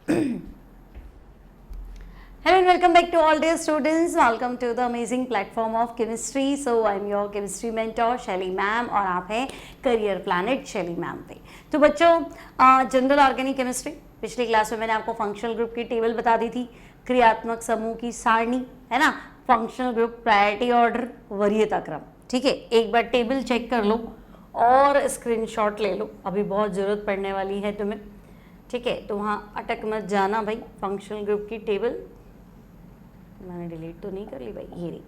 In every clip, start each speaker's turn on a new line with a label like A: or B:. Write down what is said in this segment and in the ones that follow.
A: Hello and welcome back to all dear students. Welcome to the amazing platform of chemistry. So I am your chemistry mentor शैली ma'am और आप हैं career planet शैली ma'am पे। तो बच्चों general organic chemistry पिछली class में मैंने आपको फंक्शनल ग्रुप की टेबल बता दी थी, क्रियात्मक समूह की सारणी है ना, फंक्शनल ग्रुप, प्रायोरिटी ऑर्डर, वरीयता क्रम। ठीक है, एक बार टेबल चेक कर लो और स्क्रीनशॉट ले लो, अभी बहुत ज़रूरत पड़ने वाली है तुम्हें। ठीक है, तो वहाँ अटक मत जाना भाई। फंक्शनल ग्रुप की टेबल मैंने डिलीट तो नहीं कर ली भाई, ये रही।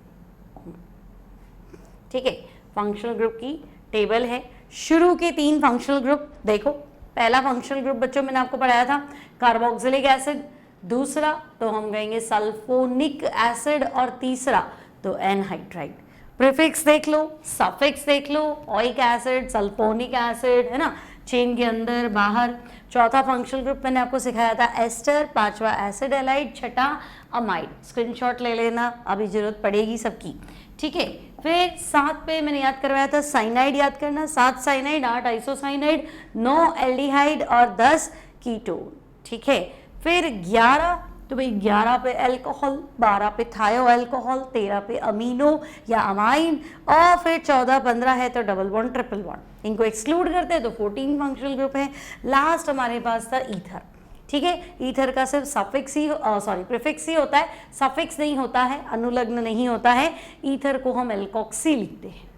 A: ठीक है, फंक्शनल ग्रुप की टेबल है। शुरू के 3 फंक्शनल ग्रुप देखो। पहला फंक्शनल ग्रुप बच्चों मैंने आपको पढ़ाया था कार्बोक्सिलिक एसिड, दूसरा तो हम कहेंगे सल्फोनिक एसिड और तीसरा तो एनहाइड्राइड। प्रीफिक्स देख लो, सफिक्स देख लो, ओइक एसिड, सल्फोनिक एसिड है ना, चेन के अंदर बाहर। चौथा फंक्शनल ग्रुप मैंने आपको सिखाया था एस्टर, पांचवा एसिड एलाइड, छठा अमाइड। स्क्रीनशॉट ले लेना, अभी जरूरत पड़ेगी सबकी। ठीक है, फिर 7 पे मैंने याद करवाया था साइनाइड, याद करना, 7 साइनाइड, 8 आइसोसाइनाइड, 9 एल्डिहाइड और 10 कीटोन। ठीक है, फिर 11 तो भाई 11 पे अल्कोहल, 12 पे थायो अल्कोहल, 13 पे अमीनो या अमाइन और फिर 14 15 है तो डबल बॉन्ड ट्रिपल बॉन्ड। इनको एक्सक्लूड करते हैं तो 14 फंक्शनल ग्रुप है। लास्ट हमारे पास था ईथर। ठीक है, ईथर का सिर्फ सफिक्स ही प्रीफिक्स ही होता है, सफिक्स नहीं होता है, अनुलग्न नहीं होता है। ईथर को हम एल्कोक्सी लिखते हैं।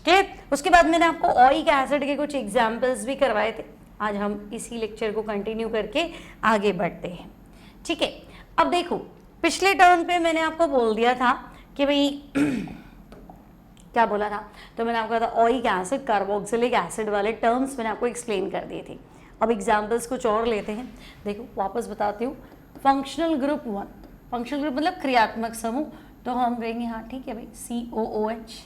A: ठीक, उसके बाद मैंने आपको ओइक एसिड के कुछ एग्जाम्पल्स भी करवाए थे। आज हम इसी लेक्चर को कंटिन्यू करके आगे बढ़ते हैं। ठीक है, अब देखो पिछले टर्न पे मैंने आपको बोल दिया था कि भाई क्या बोला था, तो मैंने आपको कहा था ओइक एसिड, कार्बोक्सिलिक एसिड वाले टर्म्स मैंने आपको एक्सप्लेन कर दिए थे। अब एग्जाम्पल्स कुछ और लेते हैं। देखो वापस बताती हूँ। फंक्शनल ग्रुप 1, फंक्शनल ग्रुप मतलब क्रियात्मक समूह, तो हम कहेंगे हाँ ठीक है भाई COOH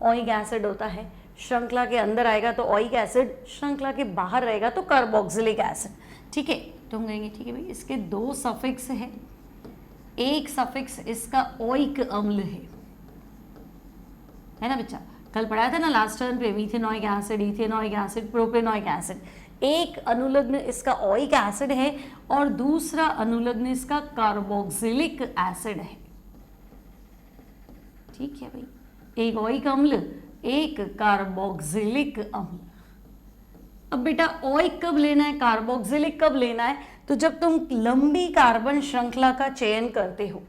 A: ओइक एसिड होता है। श्रृंखला के अंदर आएगा तो ओइक एसिड, श्रृंखला के बाहर रहेगा तो कार्बोक्सिलिक एसिड। ठीक है, तो हम कहेंगे ठीक है भाई इसके 2 सफिक्स है, एक सफिक्स इसका ओइक अम्ल है ना बच्चा। कल पढ़ाया था ना लास्ट टर्न पे, methanoic acid, ethanoic acid, propanoic acid. एक अनुलग्न इसका ओइक एसिड है और दूसरा अनुलग्न इसका कार्बोक्सिलिक एसिड है। ठीक है भाई, एक ओइक अम्ल, एक कार्बोक्सिलिक अम्ल। अब बेटा ओइक कब लेना है, कार्बोक्सिलिक कब लेना है, तो जब तुम लंबी कार्बन श्रृंखला का चयन करते हो,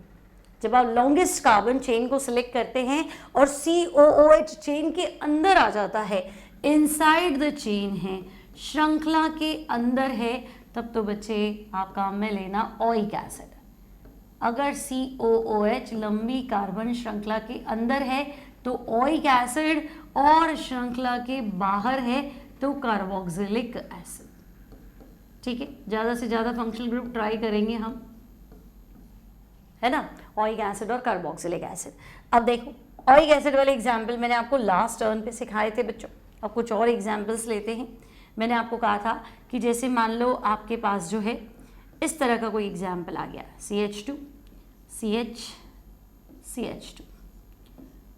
A: जब आप लॉन्गेस्ट कार्बन चेन को सिलेक्ट करते हैं और COOH चेन के अंदर आ जाता है, इनसाइड द चेन है, श्रृंखला के अंदर है, तब तो बच्चे आप काम में लेना ओइक एसिड। अगर COOH लंबी कार्बन श्रृंखला के अंदर है तो ओइक एसिड और श्रृंखला के बाहर है तो कार्बोक्सिलिक एसिड। ठीक है, ज़्यादा से ज़्यादा फंक्शनल ग्रुप ट्राई करेंगे हम, है ना, ओइक एसिड और कार्बोक्सिलिक एसिड। अब देखो ओइक एसिड वाले एग्जाम्पल मैंने आपको लास्ट टर्न पे सिखाए थे बच्चों। अब कुछ और एग्जाम्पल्स लेते हैं। मैंने आपको कहा था कि जैसे मान लो आपके पास जो है इस तरह का कोई एग्जाम्पल आ गया, CH2 CH CH2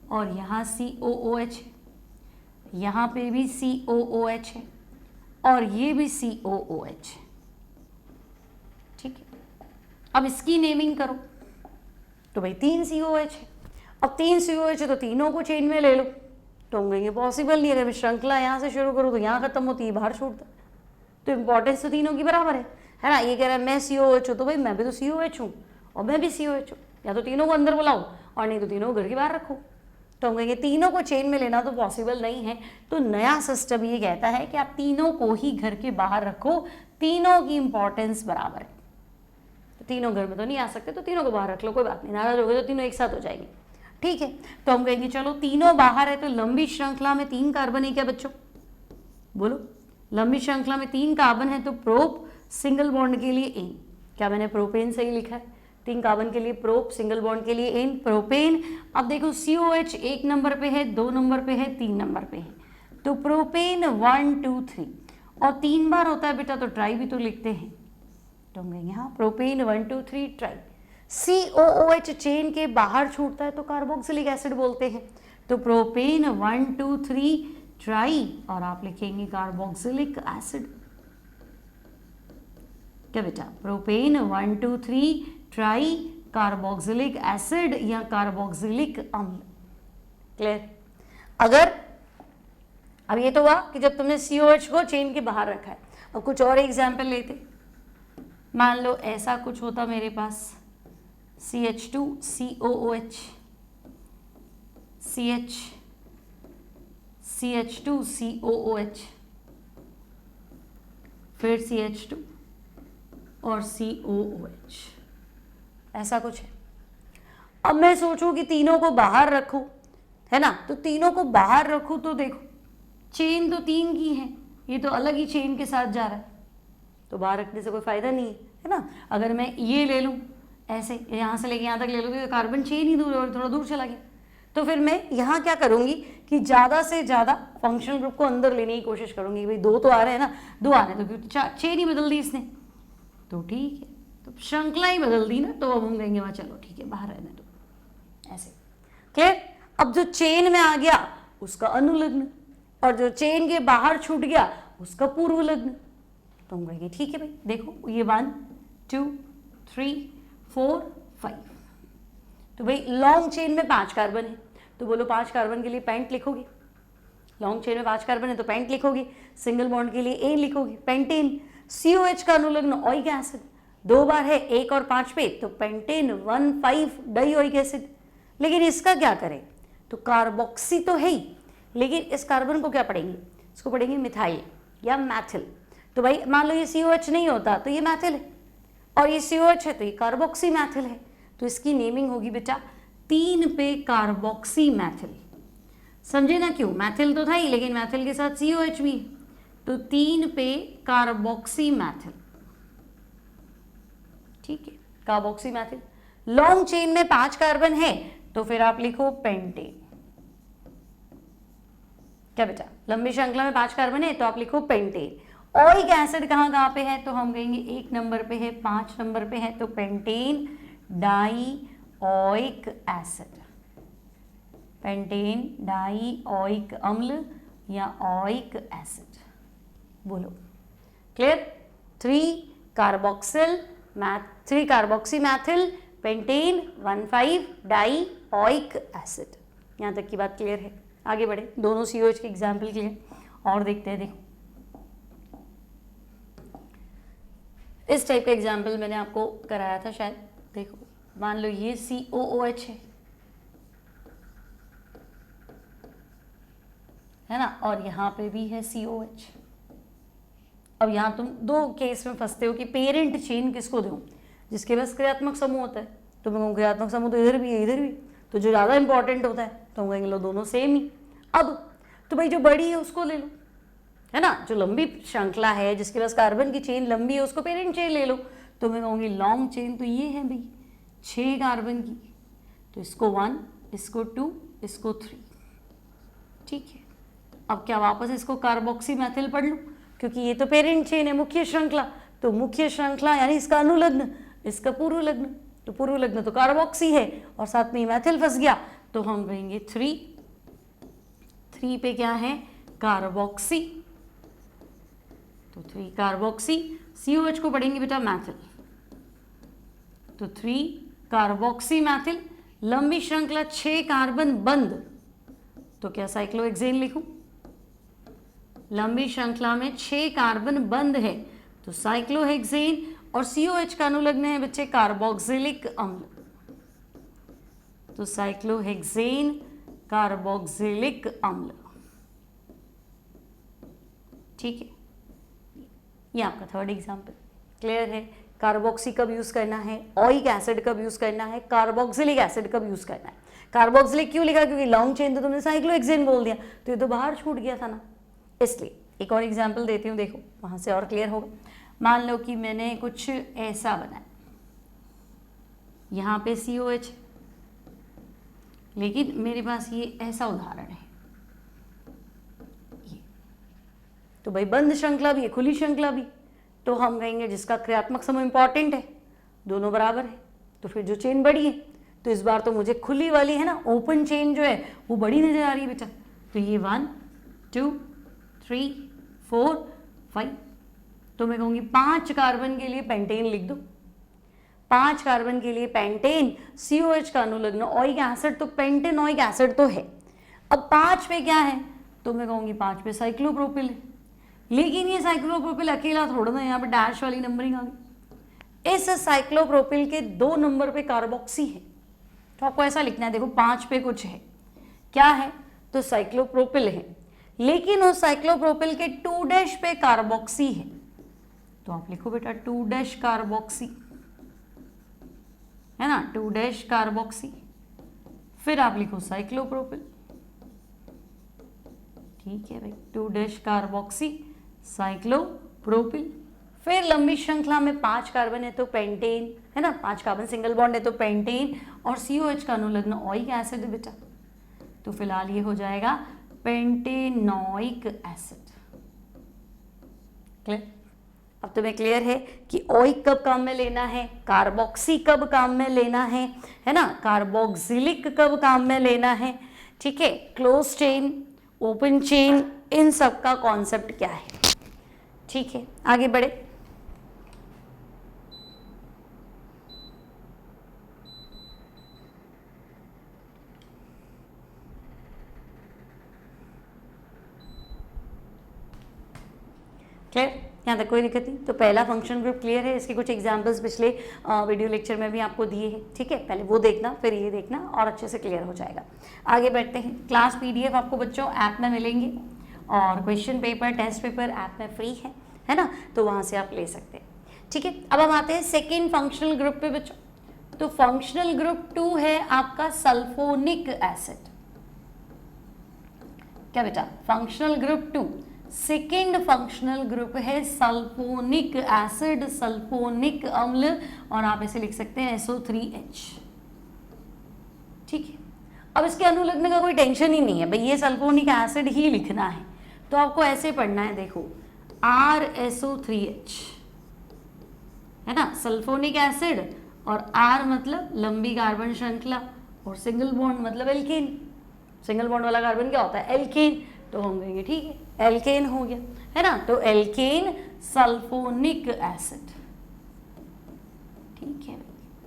A: और यहाँ COOH है, यहाँ पे भी COOH है और ये भी COOH है। ठीक है, अब इसकी नेमिंग करो तो भाई 3 COOH है। अब 3 COOH है तो तीनों को चेन में ले लो, तो हम कहेंगे पॉसिबल नहीं है, अगर श्रृंखला यहाँ से शुरू करूँ तो यहाँ खत्म होती है, बाहर छूटता, तो इंपॉर्टेंस तो तीनों की बराबर है ना। ये कह रहा है मैं COOH हूँ तो भाई मैं भी तो COOH हूँ और मैं भी COOH हूँ, या तो तीनों को अंदर बुलाओ और नहीं तो तीनों को घर के बाहर रखो। तो हम कहेंगे तीनों को चेन में लेना तो पॉसिबल नहीं है, तो नया सिस्टम ये कहता है कि आप तीनों को ही घर के बाहर रखो, तीनों की इंपॉर्टेंस बराबर है। तो तीनों घर में तो नहीं आ सकते, तो तीनों को बाहर रख लो, कोई बात नहीं, नाराज हो गए तो तीनों एक साथ हो जाएंगे। ठीक है, तो हम कहेंगे चलो तीनों बाहर है तो लंबी श्रृंखला में 3 कार्बन है क्या बच्चों, बोलो। लंबी श्रृंखला में 3 कार्बन है तो प्रोप, सिंगल बॉन्ड के लिए एन। क्या मैंने प्रोपेन सही लिखा है, 3 कार्बन के लिए प्रोप, सिंगल बॉन्ड के लिए एन, प्रोपेन। अब देखो COH 1 नंबर पे है, 2 नंबर पे है, 3 नंबर पे है, तो प्रोपेन 1 2 3 और 3 बार होता है बेटा तो ट्राई भी तो लिखते हैं, तो हम कहेंगे हाँ प्रोपेन 1 2 3 ट्राई। COOH चेन के बाहर छूटता है तो कार्बोक्सिलिक एसिड बोलते हैं, तो प्रोपेन 1 2 3 ट्राई और आप लिखेंगे कार्बोक्सिलिक एसिड। क्या बेटा, प्रोपेन 1 2 3 ट्राई कार्बोक्सिलिक एसिड या कार्बोक्सिलिक अम्ल। क्लियर? अगर अब ये तो हुआ कि जब तुमने COH को चेन के बाहर रखा है। अब कुछ और एग्जाम्पल लेते, मान लो ऐसा कुछ होता मेरे पास CH2 COOH, CH CH2 COOH, फिर CH2 और COOH, ऐसा कुछ है। अब मैं सोचूं कि तीनों को बाहर रखूं, है ना, तो तीनों को बाहर रखूं तो देखो चेन तो 3 की है, ये तो अलग ही चेन के साथ जा रहा है, तो बाहर रखने से कोई फायदा नहीं है ना। अगर मैं ये ले लूं ऐसे, यहाँ से लेके यहाँ तक ले लूँगी तो कार्बन चेन ही दूर और थोड़ा दूर चला गया, तो फिर मैं यहाँ क्या करूँगी कि ज़्यादा से ज़्यादा फंक्शनल ग्रुप को अंदर लेने की कोशिश करूँगी। भाई 2 तो आ रहे हैं ना, 2 आ रहे हैं तो क्यों चेन ही बदल दी इसने, तो ठीक है, तो श्रृंखला ही बदल दी ना, तो अब हम कहेंगे वहाँ चलो ठीक है बाहर रहने दो, ऐसे। क्लियर? अब जो चेन में आ गया उसका अनुलग्न, और जो चेन के बाहर छूट गया उसका पूर्व लग्न, तो हम कहेंगे ठीक है भाई देखो ये 1 2 3 4 5, तो भाई लॉन्ग चेन में 5 कार्बन है, तो बोलो 5 कार्बन के लिए पेंट लिखोगे, लॉन्ग चेन में 5 कार्बन है तो पेंट लिखोगे, सिंगल बॉन्ड के लिए ए लिखोगे पेंटेन। COH का अनुलग्न ओइक एसिड 2 बार है 1 और 5 पे, तो पेंटेन 1,5 डाइओइक एसिड। लेकिन इसका क्या करें, तो कार्बोक्सी तो है ही, लेकिन इस कार्बन को क्या पढ़ेंगे, इसको पढ़ेंगे मिथाइल या मैथिल। तो भाई मान लो ये COH नहीं होता तो ये मैथिल है, और ये COH है तो ये कार्बोक्सी मैथिल है, तो इसकी नेमिंग होगी बेटा 3 पे कार्बोक्सी मैथिल। समझे ना क्यों, मैथिल तो था ही लेकिन मैथिल के साथ COH भी, तो 3 पे कार्बोक्सी मैथिल। ठीक है, कार्बोक्सी मैथिल। लॉन्ग चेन में 5 कार्बन है तो फिर आप लिखो पेंटेन। क्या बेटा, लंबी श्रृंखला में 5 कार्बन है तो आप लिखो पेंटेन। ओइक एसिड कहाँ कहाँ पे है, तो हम कहेंगे 1 नंबर पे है, 5 नंबर पे है, तो pentane die oic acid, pentane die oic अम्ल या ओइक एसिड। बोलो clear? 3 carboxy Maithil pentane 1,5 die oic acid. यहाँ तक की बात क्लियर है? आगे बढ़े, दोनों COH के एग्जाम्पल क्लियर और देखते हैं। देखो इस टाइप का एग्जाम्पल मैंने आपको कराया था शायद। देखो मान लो ये COOH है ना, और यहाँ पे भी है COH। अब यहाँ तुम 2 केस में फंसते हो कि पेरेंट चेन किसको दूं, जिसके पास क्रियात्मक समूह होता है, तो मैं कहूँ क्रियात्मक समूह तो इधर भी है इधर भी, तो जो ज़्यादा इंपॉर्टेंट होता है तो हम कहेंगे लो दोनों सेम ही। अब तो भाई जो बड़ी है उसको ले लो, है ना, जो लंबी श्रृंखला है जिसके पास कार्बन की चेन लंबी है उसको पेरेंट चेन ले लो, तो मैं कहूँगी लॉन्ग चेन तो ये है भाई 6 कार्बन की, तो इसको 1, इसको 2, इसको 3। ठीक है, अब क्या वापस इसको कार्बोक्सी मैथिल पढ़ लूँ, क्योंकि ये तो पेरेंट चेन है मुख्य श्रृंखला, तो मुख्य श्रृंखला यानी इसका अनुलग्न, इसका पूर्व लग्न, तो पूर्व लग्न तो कार्बोक्सी है और साथ में मैथिल फंस गया, तो हम कहेंगे 3 पे क्या है कार्बोक्सी, तो 3 कार्बोक्सी। COH को पढ़ेंगे बेटा मैथिल, तो 3 कार्बोक्सी मैथिल। लंबी श्रृंखला 6 कार्बन बंद, तो क्या साइक्लोहेक्सेन लिखूं, लंबी श्रृंखला में 6 कार्बन बंद है तो साइक्लोहेक्सेन, और COH का अनुलग्न है बच्चे कार्बोक्सिलिक अम्ल, तो साइक्लोहेक्सेन कार्बोक्सिलिक अम्ल। ठीक है, ये आपका थर्ड एग्जाम्पल क्लियर है। कार्बोक्सी कब यूज करना है, ओइक एसिड कब यूज करना है, कार्बोक्सिलिक एसिड कब यूज करना है। कार्बोक्सिलिक क्यों लिखा, क्योंकि लॉन्ग चेन तो तुमने साइक्लोहेक्सेन बोल दिया, तो ये तो बाहर छूट गया था ना, इसलिए। एक और एग्जाम्पल देती हूँ, देखो वहां से और क्लियर होगा। मान लो कि मैंने कुछ ऐसा बनाया, यहाँ पे COH, लेकिन मेरे पास ये ऐसा उदाहरण है, ये तो भाई बंद श्रृंखला भी है खुली श्रृंखला भी, तो हम कहेंगे जिसका क्रियात्मक समूह इंपॉर्टेंट है, दोनों बराबर है, तो फिर जो चेन बड़ी है, तो इस बार तो मुझे खुली वाली है ना, ओपन चेन जो है वो बड़ी नजर आ रही है बेटा, तो ये 1 2 3 4 5, तो मैं कहूँगी 5 कार्बन के लिए पेंटेन लिख दो, 5 कार्बन के लिए पेंटेन, COH का अनुलग्न ओइक एसिड, तो पेंटेनोइक एसिड तो है। अब 5 पे क्या है, तो मैं कहूँगी 5 पे साइक्लोप्रोपिल है। लेकिन ये साइक्लोप्रोपिल अकेला थोड़ा ना, यहाँ पे डैश वाली नंबरिंग आ गई। इस साइक्लोप्रोपिल के 2 नंबर पे कार्बोक्सी है, तो आपको ऐसा लिखना है, देखो 5 पे कुछ है, क्या है, तो साइक्लोप्रोपिल है, लेकिन उस साइक्लोप्रोपिल के 2' पे कार्बोक्सी है, तो आप लिखो बेटा 2' कार्बोक्सी, है ना, 2' कार्बोक्सी, फिर आप लिखो साइक्लोप्रोपिल। ठीक है भाई, 2' कार्बोक्सी साइक्लोप्रोपिल। फिर लंबी श्रृंखला में 5 कार्बन है तो पेंटेन, है ना, 5 कार्बन सिंगल बॉन्ड है तो पेंटेन, और COH का अनुलग्न ओइक एसिड है बेटा, तो फिलहाल ये हो जाएगा पेंटेनोइक एसिड। क्लियर? अब तुम्हें क्लियर है कि ओइक कब काम में लेना है, कार्बोक्सी कब काम में लेना है ना, कार्बोक्सिलिक कब काम में लेना है। ठीक है, क्लोज चेन, ओपन चेन, इन सब का कॉन्सेप्ट क्या है। ठीक है, आगे बढ़े। क्लियर? यहाँ तक कोई दिक्कत नहीं। तो पहला फंक्शन ग्रुप क्लियर है, इसके कुछ एग्जांपल्स पिछले वीडियो लेक्चर में भी आपको दिए हैं। ठीक है, पहले वो देखना फिर ये देखना और अच्छे से क्लियर हो जाएगा। आगे बढ़ते हैं। क्लास PDF आपको बच्चों ऐप में मिलेंगे और question paper, test paper app में फ्री है ना, तो वहाँ से आप ले सकते हैं। ठीक है, अब हम आते हैं सेकेंड फंक्शनल ग्रुप पे बच्चों। तो फंक्शनल ग्रुप 2 है आपका सल्फोनिक एसिड। क्या बेटा, functional group 2 second functional group है सल्फोनिक एसिड, सल्फोनिक अम्ल, और आप इसे लिख सकते हैं SO3H। ठीक है, अब इसके अनुलग्न का कोई टेंशन ही नहीं है भाई, ये सल्फोनिक एसिड ही लिखना है, तो आपको ऐसे पढ़ना है, देखो RSO3H, है ना, सल्फोनिक एसिड, और R मतलब लंबी कार्बन श्रृंखला, और सिंगल बॉन्ड मतलब एल्केन। सिंगल बॉन्ड वाला कार्बन क्या होता है, एल्केन, तो हम कहेंगे ठीक है एल्केन हो गया, है ना, तो एल्केन सल्फोनिक एसिड। ठीक है,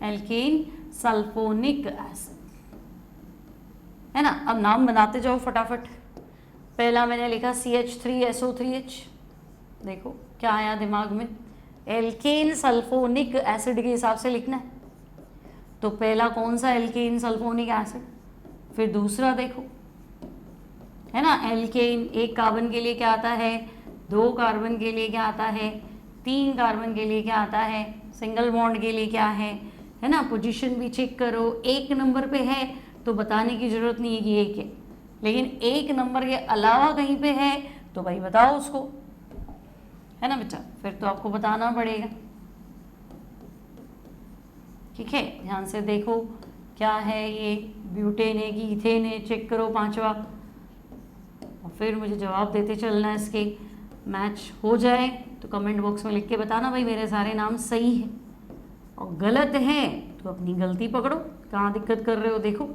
A: एल्केन सल्फोनिक एसिड, है ना। अब नाम बनाते जाओ फटाफट। पहला मैंने लिखा CH3SO3H, देखो क्या आया दिमाग में, एल्केन सल्फोनिक एसिड के हिसाब से लिखना है। तो पहला कौन सा, एल्केन सल्फोनिक एसिड, फिर दूसरा देखो, है ना, एल्केन 1 कार्बन के लिए क्या आता है, 2 कार्बन के लिए क्या आता है, 3 कार्बन के लिए क्या आता है, सिंगल बॉन्ड के लिए क्या है ना। पोजीशन भी चेक करो, 1 नंबर पे है तो बताने की जरूरत नहीं है कि 1 है, लेकिन 1 नंबर के अलावा कहीं पे है तो भाई बताओ उसको, है ना बेटा, फिर तो आपको बताना पड़ेगा। ठीक है, ध्यान से देखो क्या है ये, ब्यूटेन है कि इथेन है, चेक करो 5वां, और फिर मुझे जवाब देते चलना है। इसके मैच हो जाए तो कमेंट बॉक्स में लिख के बताना भाई मेरे सारे नाम सही है, और गलत है तो अपनी गलती पकड़ो, कहाँ दिक्कत कर रहे हो देखो।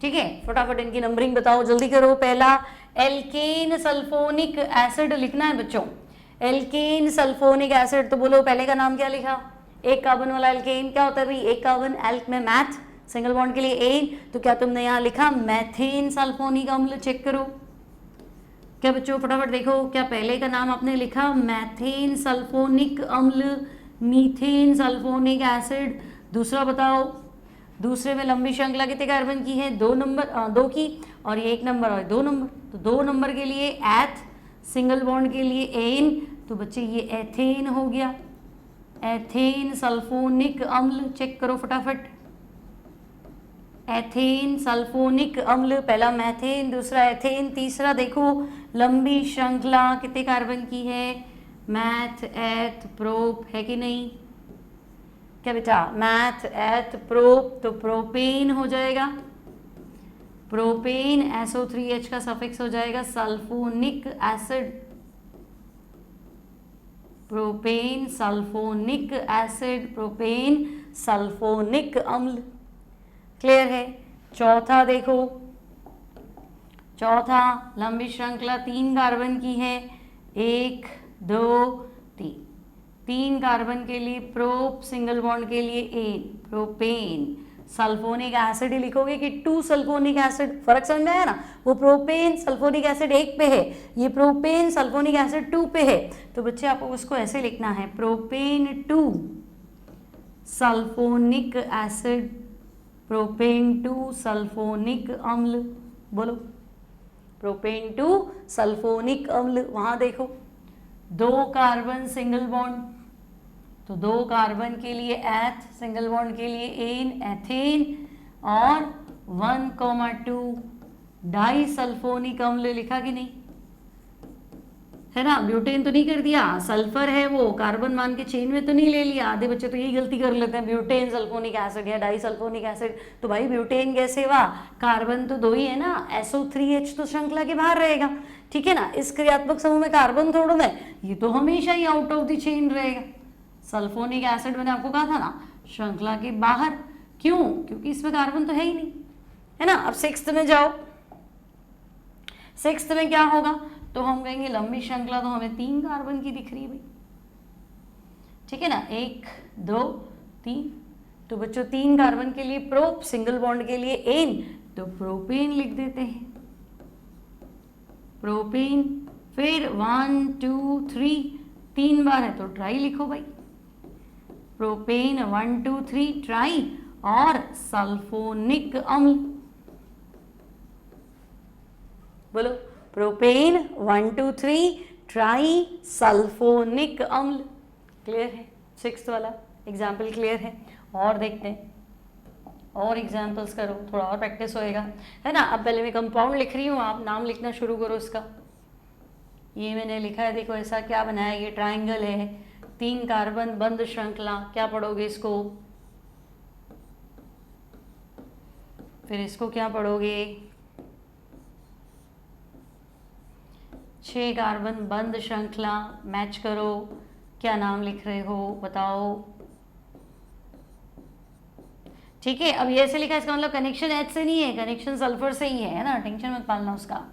A: ठीक है, फटाफट इनकी नंबरिंग बताओ, जल्दी करो। पहला एल्केन सल्फोनिक एसिड लिखना है बच्चों, एल्केन सल्फोनिक एसिड, तो बोलो पहले का नाम क्या लिखा, 1 कार्बन वाला एल्केन, क्या होता है भाई 1 कार्बन, एल्क में मैथ, सिंगल बॉन्ड के लिए एन, तो क्या तुमने यहाँ लिखा मैथेन सल्फोनिक अम्ल, चेक करो। क्या बच्चों फटाफट देखो, क्या पहले का नाम आपने लिखा मैथेन सल्फोनिक अम्ल, मीथेन सल्फोनिक एसिड, दूसरा बताओ, दूसरे में लंबी श्रृंखला कितने कार्बन की है, 2 नंबर 2 की, और ये 1 नंबर और 2 नंबर, तो 2 नंबर के लिए एथ, सिंगल बॉन्ड के लिए एन, तो बच्चे ये एथेन हो गया, एथेन सल्फोनिक अम्ल, चेक करो फटाफट, एथेन सल्फोनिक अम्ल, पहला मैथेन, दूसरा एथेन, तीसरा देखो लंबी श्रृंखला कितने कार्बन की है, मैथ एथ प्रोप, है कि नहीं, क्या बेटा, मैथ एथ प्रोप, तो प्रोपेन हो जाएगा, प्रोपेन, SO3H का सफिक्स हो जाएगा sulphonic acid, propane sulphonic acid, propane sulphonic अम्ल। क्लियर है। चौथा देखो, चौथा लंबी श्रृंखला 3 कार्बन की है, 1 2 3, 3 कार्बन के लिए प्रोप, सिंगल बॉन्ड के लिए एन, प्रोपेन। सल्फोनिक एसिड ही लिखोगे कि 2 सल्फोनिक एसिड, फर्क समझ में आया ना? वो प्रोपेन सल्फोनिक एसिड 1 पे है, ये प्रोपेन सल्फोनिक एसिड 2 पे है। तो बच्चे आपको उसको ऐसे लिखना है, propane 2 sulphonic acid, propane 2 sulphonic अम्ल। बोलो, प्रोपेन 2 सल्फोनिक अम्ल। वहां देखो 2 कार्बन सिंगल बॉन्ड, तो 2 कार्बन के लिए एथ, सिंगल बॉन्ड के लिए एन, एथेन। और 1,2 डाई सल्फोनिक अम्ल लिखा कि नहीं? है ना? ब्यूटेन तो नहीं कर दिया, सल्फर है वो, कार्बन मान के चेन में तो नहीं ले लिया। आधे बच्चे तो यही गलती कर लेते हैं, ब्यूटेन सल्फोनिक एसिड या डाई सल्फोनिक एसिड। तो भाई ब्यूटेन कैसे हुआ? कार्बन तो 2 ही है ना, SO3H तो श्रृंखला के बाहर रहेगा, ठीक है ना? इस क्रियात्मक समूह में कार्बन थोड़ा है, ये तो हमेशा ही आउट ऑफ द चेन रहेगा। सल्फोनिक एसिड मैंने आपको कहा था ना, श्रृंखला के बाहर। क्यों? क्योंकि इसमें कार्बन तो है ही नहीं, है ना? अब 6th में जाओ, 6th में क्या होगा? तो हम कहेंगे लंबी श्रृंखला तो हमें 3 कार्बन की दिख रही है भाई, ठीक है ना? 1 2 3। तो बच्चों 3 कार्बन के लिए प्रोप, सिंगल बॉन्ड के लिए एन, तो प्रोपेन लिख देते हैं, प्रोपेन। फिर 1 2 3, 3 बार है तो ट्राई लिखो भाई, प्रोपेन 1 2 3 ट्राई। और सल्फोनिक अम्ल, बोलो, प्रोपेन 1 2 3 ट्राई सल्फोनिक अम्ल। क्लियर है? 6th वाला एग्जाम्पल क्लियर है? और देखते हैं, और एग्जाम्पल्स करो, थोड़ा और प्रैक्टिस होएगा, है ना? अब पहले मैं कंपाउंड लिख रही हूँ, आप नाम लिखना शुरू करो इसका। ये मैंने लिखा है, देखो ऐसा क्या बनाया, ये ट्राइंगल है, 3 कार्बन बंद श्रृंखला। क्या पढ़ोगे इसको? फिर इसको क्या पढ़ोगे? 6 कार्बन बंद श्रृंखला। मैच करो, क्या नाम लिख रहे हो बताओ, ठीक है? अब ये ऐसे लिखा, इसका मतलब कनेक्शन H से नहीं है, कनेक्शन सल्फर से ही है ना? टेंशन मत पालना उसका।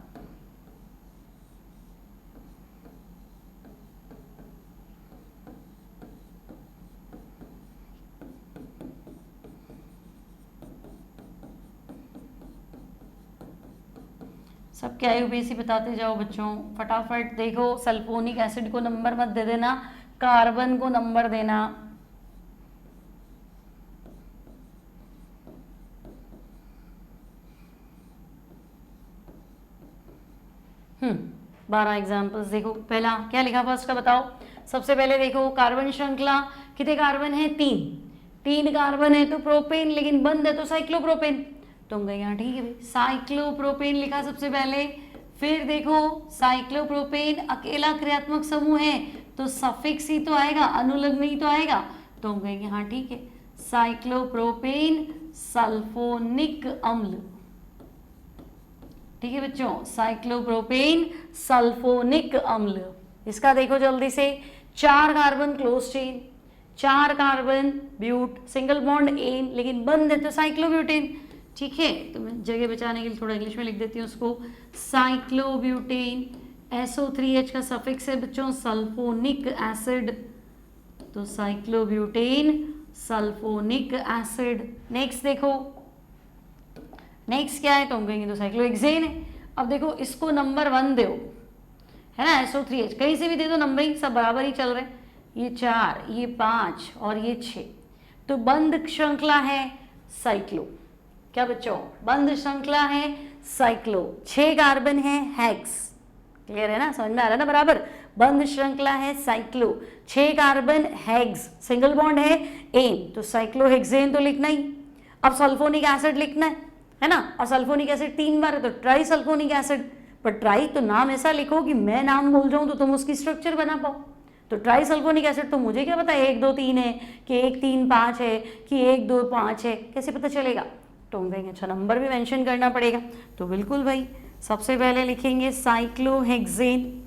A: सब क्या यूपीएससी बताते जाओ बच्चों, फटाफट देखो। सल्फोनिक एसिड को नंबर मत दे देना, कार्बन को नंबर देना। हम्म, 12 एग्जाम्पल्स देखो। पहला क्या लिखा फर्स्ट का बताओ। सबसे पहले देखो कार्बन श्रृंखला, कितने कार्बन है? 3 कार्बन है तो प्रोपेन, लेकिन बंद है तो साइक्लोप्रोपेन। तुम गए यहाँ, ठीक है भाई, साइक्लोप्रोपेन लिखा सबसे पहले। फिर देखो साइक्लोप्रोपेन अकेला क्रियात्मक समूह है तो सफिक्स ही तो आएगा, अनुलग्न ही तो आएगा। तो हम कहेंगे हाँ ठीक है, साइक्लोप्रोपेन सल्फोनिक अम्ल। ठीक है बच्चों, साइक्लोप्रोपेन सल्फोनिक अम्ल। इसका देखो जल्दी से, 4 carbon close chain, 4 carbon but, single bond ene, लेकिन बंद है तो साइक्लोब्यूटेन। ठीक है, तो मैं जगह बचाने के लिए थोड़ा इंग्लिश में लिख देती हूँ उसको, साइक्लोब्यूटेन। SO3H का सफिक्स है बच्चों सल्फोनिक एसिड, तो साइक्लोब्यूटेन सल्फोनिक एसिड। नेक्स्ट देखो, नेक्स्ट क्या है तो हम कहेंगे तो साइक्लोहेक्सेन है। अब देखो इसको नंबर 1 दो, है ना, SO3H कहीं से भी दे दो, नंबरिंग सब बराबर ही चल रहे हैं। ये 4, ये 5 और ये 6, तो बंद श्रृंखला है साइक्लो। क्या बच्चों, बंद श्रृंखला है साइक्लो, 6 कार्बन है हेक्स। क्लियर है ना, समझ में आ रहा है ना बराबर। बंद श्रृंखला है cyclo, 6 carbon hex, single bond है एन, तो साइक्लोहेक्सेन तो लिखना ही। अब सल्फोनिक एसिड लिखना है ना, और सल्फोनिक एसिड 3 बार है तो ट्राई सल्फोनिक एसिड। पर ट्राई तो नाम ऐसा लिखो कि मैं नाम बोल जाऊं तो तुम उसकी स्ट्रक्चर बना पाओ। तो ट्राई सल्फोनिक एसिड तो मुझे क्या पता है 1 2 3 है कि 1 3 5 है कि 1 2 5 है, कैसे पता चलेगा। तो हम कहेंगे अच्छा नंबर भी मेंशन करना पड़ेगा। तो बिल्कुल भाई, सबसे पहले लिखेंगे साइक्लोहेक्सेन,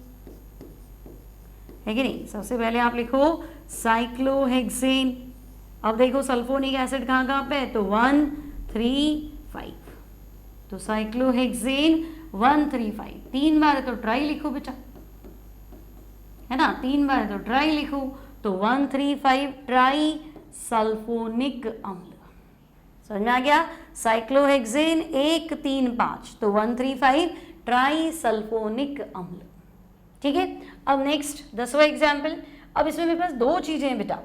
A: है कि नहीं। सबसे पहले आप लिखो साइक्लोहेक्सेन। अब देखो सल्फोनिक एसिड कहाँ कहाँ पे है, तो 1 3 5, तो साइक्लोहेक्सेन 1 3 5, 3 बार है तो ट्राई लिखो बेटा, है ना, 3 बार है तो ट्राई लिखो, तो 135 ट्राई सल्फोनिक अम्ल। समझ में आ गया, साइक्लोहेक्सेन 135, तो 135 ट्राई सल्फोनिक अम्ल। ठीक है, अब नेक्स्ट 10वां एग्जाम्पल। अब इसमें मेरे पास 2 चीजें हैं बेटा,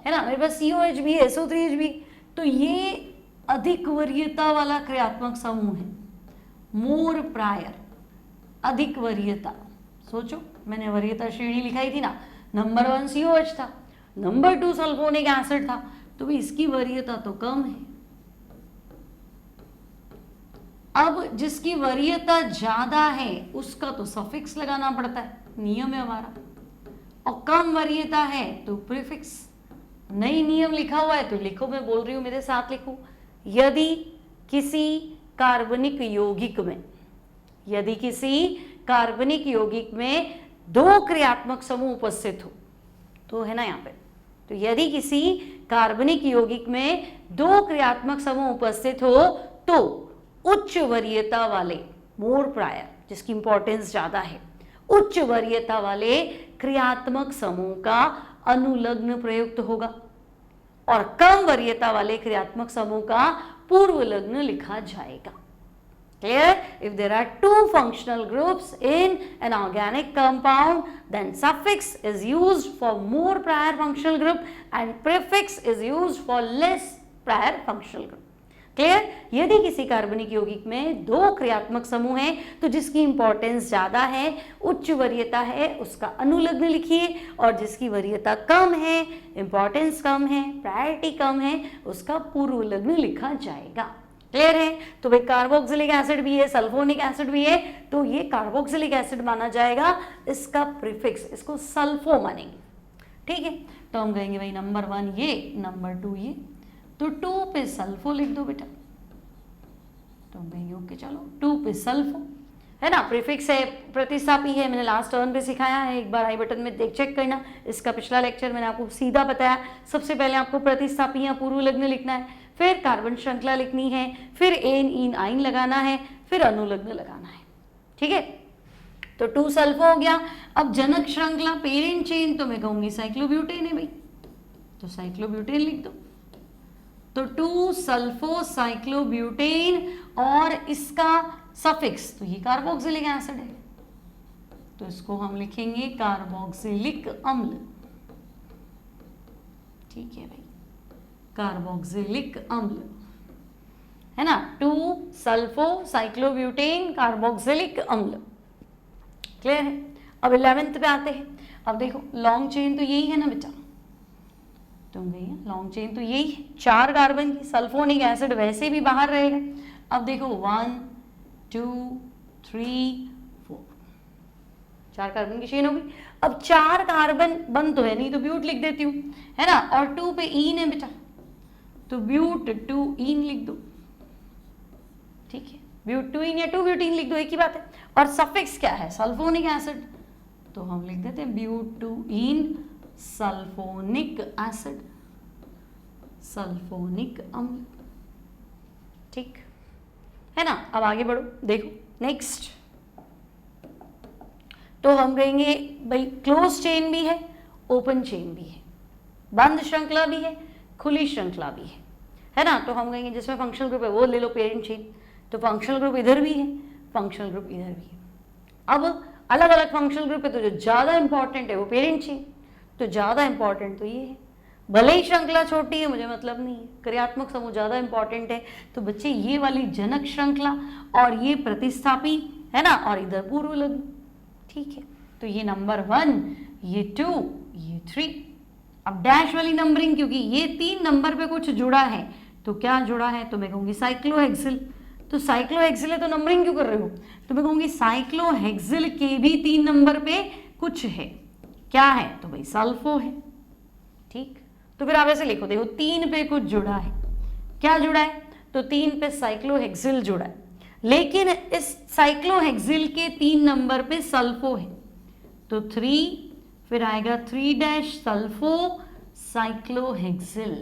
A: है ना, मेरे पास COH भी है, SO3H भी, तो ये अधिक वरीयता वाला क्रियात्मक समूह है, मोर प्रायर, अधिक वरीयता। सोचो, मैंने वरीयता श्रेणी लिखाई थी ना, नंबर 1 COH था, नंबर 2 सल्फोनिक एसिड था, तो भी इसकी वरीयता तो कम है। अब जिसकी वरीयता ज्यादा है उसका तो सफिक्स लगाना पड़ता है, नियम है हमारा, और कम वरीयता है तो प्रीफिक्स। नई नियम लिखा हुआ है तो लिखो, मैं बोल रही हूं मेरे साथ लिखो। यदि किसी कार्बनिक यौगिक में, यदि किसी कार्बनिक यौगिक में 2 क्रियात्मक समूह उपस्थित हो, तो है ना यहाँ पे, तो यदि किसी कार्बनिक यौगिक में 2 क्रियात्मक समूह उपस्थित हो तो उच्च वरीयता वाले, मोर प्रायर, जिसकी इंपॉर्टेंस ज्यादा है, उच्च वरीयता वाले क्रियात्मक समूह का अनुलग्न प्रयुक्त होगा और कम वरीयता वाले क्रियात्मक समूह का पूर्वलग्न लिखा जाएगा। Clear? If there are 2 functional groups in an organic compound, then suffix is used for more prior functional group and prefix is used for less prior functional group. Clear? यदि किसी कार्बनिक यौगिक में 2 क्रियात्मक समूह हैं तो जिसकी इंपॉर्टेंस ज्यादा है, उच्च वरीयता है, उसका अनुलग्न लिखिए, और जिसकी वरीयता कम है, इंपॉर्टेंस कम है, प्रायोरिटी कम है, उसका पूर्वलग्न लिखा जाएगा। क्लियर है? तो भाई कार्बोक्सिलिक एसिड भी है, सल्फोनिक एसिड भी है, तो ये कार्बोक्सिलिक एसिड माना जाएगा, इसका प्रीफिक्स, इसको सल्फो मानेंगे। ठीक है, तो हम कहेंगे भाई नंबर 1 ये, नंबर 2 ये, तो 2 पे सल्फो लिख दो बेटा, तो हम कहेंगे ओके चलो 2 पे सल्फो, है ना, प्रीफिक्स है, प्रतिस्थापी है, मैंने लास्ट टर्न पे सिखाया है, एक बार आई बटन में देख चेक करना, इसका पिछला लेक्चर मैंने आपको सीधा बताया। सबसे पहले आपको प्रतिस्थापी या पूर्वलग्न लिखना है, फिर कार्बन श्रृंखला लिखनी है, फिर एन इन आइन लगाना है, फिर अनुलग्न लगाना है। ठीक है, तो 2 सल्फो हो गया। अब जनक श्रृंखला, पेरेंट चेन, तो मैं कहूंगी साइक्लोब्यूटेन है भाई, तो साइक्लोब्यूटेन लिख दो, तो 2 सल्फो साइक्लोब्यूटेन, और इसका सफिक्स तो ये कार्बोक्सिलिक एसिड है, तो इसको हम लिखेंगे कार्बोक्सिलिक अम्ल। ठीक है भाई, कार्बोक्सिलिक अम्ल, है ना, 2 सल्फो साइक्लोब्यूटेन कार्बोक्सिलिक अम्ल। क्लियर है? अब 11th पे आते हैं। अब देखो लॉन्ग चेन तो यही है ना बेटा, तुम गई है, लॉन्ग चेन तो यही है, 4 कार्बन की, सल्फोनिक एसिड वैसे भी बाहर रहेगा। अब देखो 1 2 3 4, 4 कार्बन की चेन होगी। अब 4 कार्बन बंद तो है नहीं, तो ब्यूट लिख देती हूँ, है ना, और 2 पे ईन है बेटा, तो ब्यूट 2 ईन लिख दो। ठीक है, ब्यूट 2 ईन या 2 ब्यूटीन लिख दो, एक ही बात है। और सफिक्स क्या है? सल्फोनिक एसिड, तो हम लिख देते हैं but 2 ene sulphonic acid, sulphonic अम्ल। ठीक है ना, अब आगे बढ़ो, देखो नेक्स्ट, तो हम कहेंगे भाई क्लोज चेन भी है, ओपन चेन भी है, बंद श्रृंखला भी है, खुली श्रृंखला भी है ना, तो हम कहेंगे जिसमें फंक्शनल ग्रुप है वो ले लो पेरेंट चेन, तो फंक्शनल ग्रुप इधर भी है, फंक्शनल ग्रुप इधर भी है। अब अलग अलग फंक्शनल ग्रुप है, तो जो ज्यादा इंपॉर्टेंट है वो पेरेंट चेन, तो ज्यादा इंपॉर्टेंट तो ये है, भले ही श्रृंखला छोटी है मुझे मतलब नहीं है, क्रियात्मक समूह ज्यादा इंपॉर्टेंट है, तो बच्चे ये वाली जनक श्रृंखला और ये प्रतिस्थापी, है ना, और इधर पूर्वलग्न। ठीक है, तो ये नंबर 1, ये 2, ये 3। अब डैश वाली नंबरिंग, क्योंकि ये 3 नंबर पे कुछ जुड़ा है, तो क्या जुड़ा है, तो मैं कहूंगी साइक्लोहेक्सिल, तो साइक्लोहेक्सिल है तो नंबरिंग क्यों कर रहे हो, तो मैं कहूंगी साइक्लोहेक्सिल के भी 3 नंबर पे कुछ है, क्या है, तो भाई सल्फो है। ठीक, तो फिर आप ऐसे लिखो, देखो 3 पे कुछ जुड़ा है, क्या जुड़ा है, तो 3 पे साइक्लोहेक्सिल जुड़ा है, लेकिन इस साइक्लोहेक्सिल के 3 नंबर पे सल्फो है, तो 3, फिर आएगा 3' सल्फो साइक्लोहेक्सिल,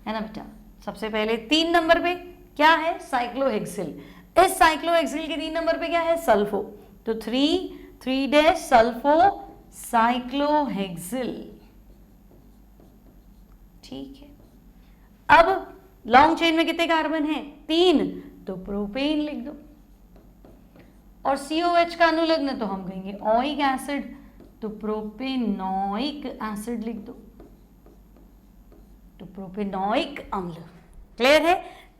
A: है ना बेटा। सबसे पहले 3 नंबर पे क्या है, साइक्लोहेक्सिल, इस साइक्लोहेक्सिल के 3 नंबर पे क्या है, सल्फो, तो 3 3 सल्फो साइक्लोहेक्सिल। ठीक है, अब लॉन्ग चेन में कितने कार्बन है? 3, तो प्रोपेन लिख दो। और COH का अनुलग्न तो हम कहेंगे ओइक एसिड, तो प्रोपेनोइक एसिड लिख दो, तो प्रोपेनोइक अम्ल। क्लियर है?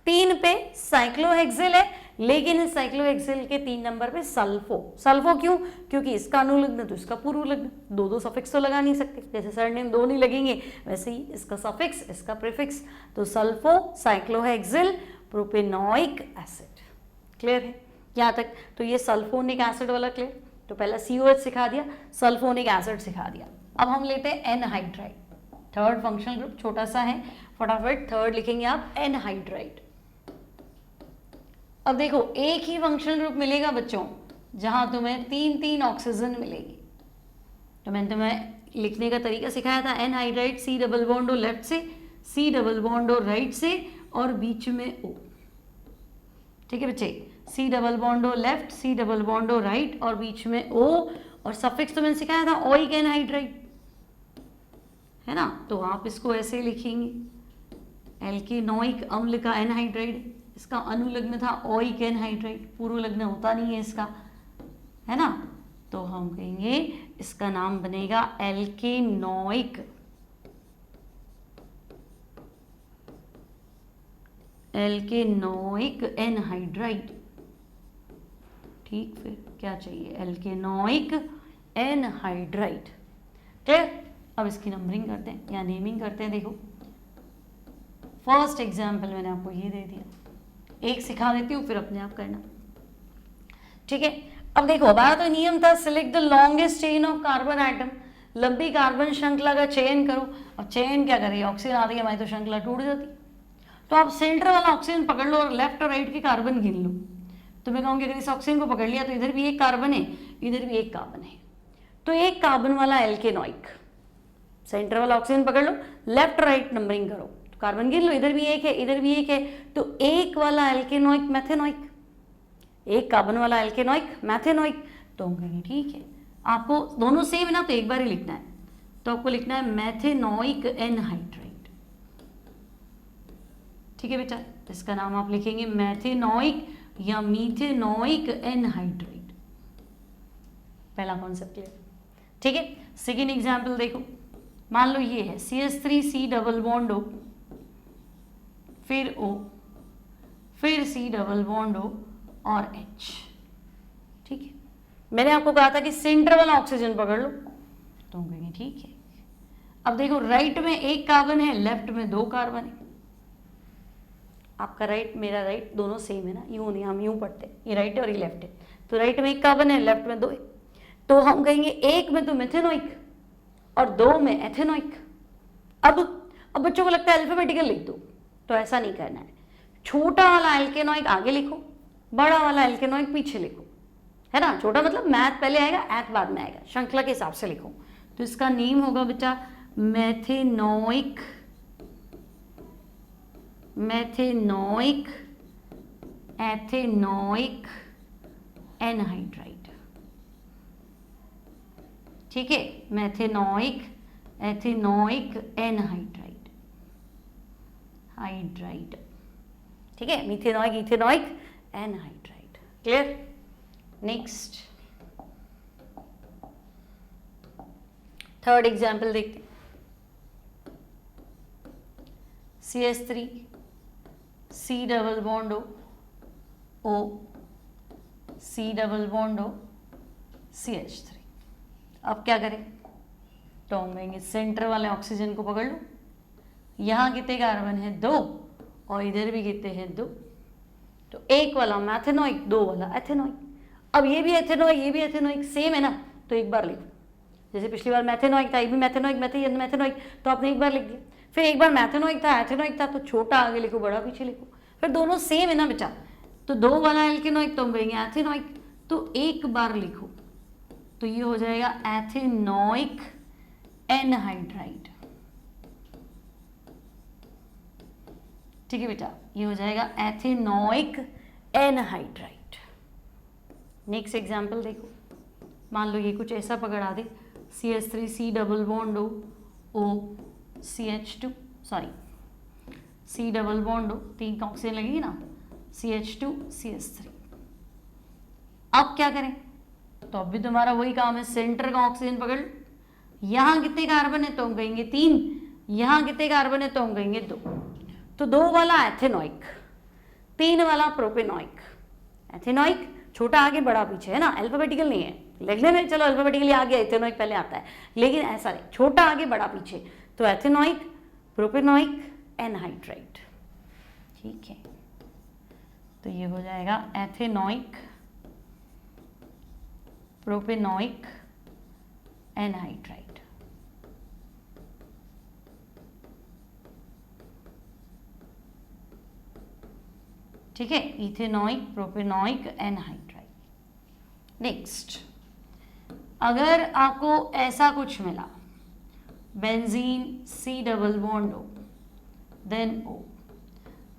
A: 3 पे साइक्लोहेक्सिल है, लेकिन इस साइक्लोहेक्सिल के 3 नंबर पे सल्फो। सल्फो क्यों? क्योंकि इसका अनुलग्न तो इसका पूर्वलग्न, दो सफिक्स तो लगा नहीं सकते, जैसे सरनेम दो नहीं लगेंगे वैसे ही इसका सफिक्स इसका प्रीफिक्स, तो sulpho cyclohexyl propanoic acid. Clear है यहाँ तक? तो ये सल्फोनिक एसिड वाला क्लियर। तो पहला COH सिखा दिया, सल्फोनिक एसिड सिखा दिया। अब हम लेते हैं एनहाइड्राइड, थर्ड फंक्शनल ग्रुप, छोटा सा है, फटाफट थर्ड लिखेंगे आप, एनहाइड्राइड। अब देखो एक ही फंक्शनल ग्रुप मिलेगा बच्चों जहां तुम्हें 3 ऑक्सीजन मिलेगी। तो मैंने तुम्हें लिखने का तरीका सिखाया था, anhydride C double bond O left से, C double bond O right से, और बीच में O। ठीक है बच्चे, C double bond O left, C double bond O right, और बीच में O, और सफिक्स तो मैंने सिखाया था ओइक एनहाइड्राइड, है ना? तो आप इसको ऐसे लिखेंगे, एल्केनोइक अम्ल का एनहाइड्राइड, इसका अनुलग्न था ओइक एनहाइड्राइड, पूर्वलग्न होता नहीं है इसका, है ना? तो हम कहेंगे इसका नाम बनेगा एल्केनोइक एनहाइड्राइड। ठीक, फिर क्या चाहिए? एल्केनोइक एनहाइड्राइड। क्लियर? अब इसकी नंबरिंग करते हैं या नेमिंग करते हैं। देखो फर्स्ट एग्जाम्पल मैंने आपको ये दे दिया, एक सिखा देती हूँ फिर अपने आप करना। ठीक है, अब देखो हमारा तो नियम था select the longest chain of carbon atom, लंबी कार्बन श्रृंखला का चयन करो। अब चयन क्या करिए, ऑक्सीजन आ रही है हमारी तो श्रृंखला टूट जाती। तो आप सेंटर वाला ऑक्सीजन पकड़ लो और लेफ्ट और राइट के कार्बन गिन लो। तो मैं कहूँगी अगर इस ऑक्सीजन को पकड़ लिया तो इधर भी एक कार्बन है, इधर भी एक कार्बन है, तो एक कार्बन वाला एल्केनोइक, सेंटर वाला ऑक्सीजन पकड़ लो, लेफ्ट राइट नंबरिंग करो, तो कार्बन गिन लो, इधर भी एक है इधर भी एक है, तो एक वाला एल्केनोइक मैथेनोइक, एक कार्बन वाला एल्केनोइक मैथेनोइक। तो हम कहेंगे ठीक है, आपको दोनों सेम है ना, तो एक बार ही लिखना है, तो आपको लिखना है मैथेनोइक एनहाइड्राइड। ठीक है बेटा, इसका नाम आप लिखेंगे मैथेनोइक या मीथेनोइक एनहाइड्राइड। पहला कॉन्सेप्ट क्लियर। ठीक है, सेकेंड एग्जाम्पल देखो, मान लो ये है CH3C डबल बॉन्ड O, फिर O, फिर C डबल बॉन्ड O और H। ठीक है, मैंने आपको कहा था कि सेंटर वाला ऑक्सीजन पकड़ लो, तो हम कहेंगे ठीक है। अब देखो राइट में एक कार्बन है, लेफ्ट में 2 कार्बन है। आपका राइट मेरा राइट दोनों सेम है ना, यूं नहीं, हम यूं पढ़ते हैं, ये राइट है और ये लेफ्ट है, तो राइट में एक कार्बन है, लेफ्ट में 2 है, तो हम कहेंगे एक में तो मेथेनोइक और 2 में एथेनोइक। अब बच्चों को लगता है अल्फाबेटिकल लिख दो, तो ऐसा नहीं करना है, छोटा वाला एल्केनोइक आगे लिखो, बड़ा वाला एल्केनोइक पीछे लिखो, है ना? छोटा मतलब मैथ पहले आएगा, एथ बाद में आएगा, श्रृंखला के हिसाब से लिखो। तो इसका नेम होगा बेटा मैथेनोइक एथेनोइक एनहाइड्राइड। ठीक है, मैथेनोइक एथेनोइक एनहाइड्राइड, हाइड्राइड। ठीक है, methanoic ethanoic anhydride. Clear? Next third example देखते हैं, CH3C double bond O, C double bond O, CH3। अब क्या करें, तो हम कहेंगे सेंटर वाले ऑक्सीजन को पकड़ लो, यहाँ कितने कार्बन है 2 और इधर भी कितने हैं 2, तो एक वाला मैथेनोइक 2 वाला एथेनोइक। अब ये भी एथेनोइक ये भी एथेनोइक सेम है ना, तो एक बार लिखो, जैसे पिछली बार मैथेनोइक था, ये भी मैथेनोइक मैथेनोइक, तो आपने एक बार लिख दिया, फिर एक बार मैथेनोइक था एथेनोइक था, तो छोटा आगे लिखो बड़ा पीछे लिखो, फिर दोनों सेम है ना बेटा, तो 2 वाला एल्केनोइक तो हम कहेंगे एथेनोइक, तो एक बार लिखो, तो ये हो जाएगा एथेनोइक एनहाइड्राइड। ठीक है बेटा, ये हो जाएगा एथेनोइक एनहाइड्राइड। नेक्स्ट एग्जाम्पल देखो, मान लो ये कुछ ऐसा पकड़ा दे, CH3 C double bond O CH2, sorry C double bond O, 3 oxygen लगेगी ना, CH2 CH3। अब क्या करें, तो अब भी तुम्हारा वही काम है, सेंटर का ऑक्सीजन पकड़, यहाँ कितने कार्बन है तो हम कहेंगे 3, यहाँ कितने कार्बन है तो हम कहेंगे 2, तो 2 वाला एथेनोइक, 3 वाला प्रोपेनोइक। एथेनोइक छोटा आगे बड़ा पीछे है ना, अल्फाबेटिकल नहीं है, लिखने में चलो अल्फाबेटिकली आगे एथेनोइक पहले आता है, लेकिन ऐसा नहीं, छोटा आगे बड़ा पीछे, तो एथेनोइक प्रोपेनोइक एनहाइड्राइड। ठीक है, तो ये हो जाएगा एथेनोइक प्रोपेनोइक एनहाइड्राइड। ठीक है, इथेनोइक प्रोपेनोइक एनहाइड्राइड। नेक्स्ट, अगर आपको ऐसा कुछ मिला, benzene C double bond O, then O,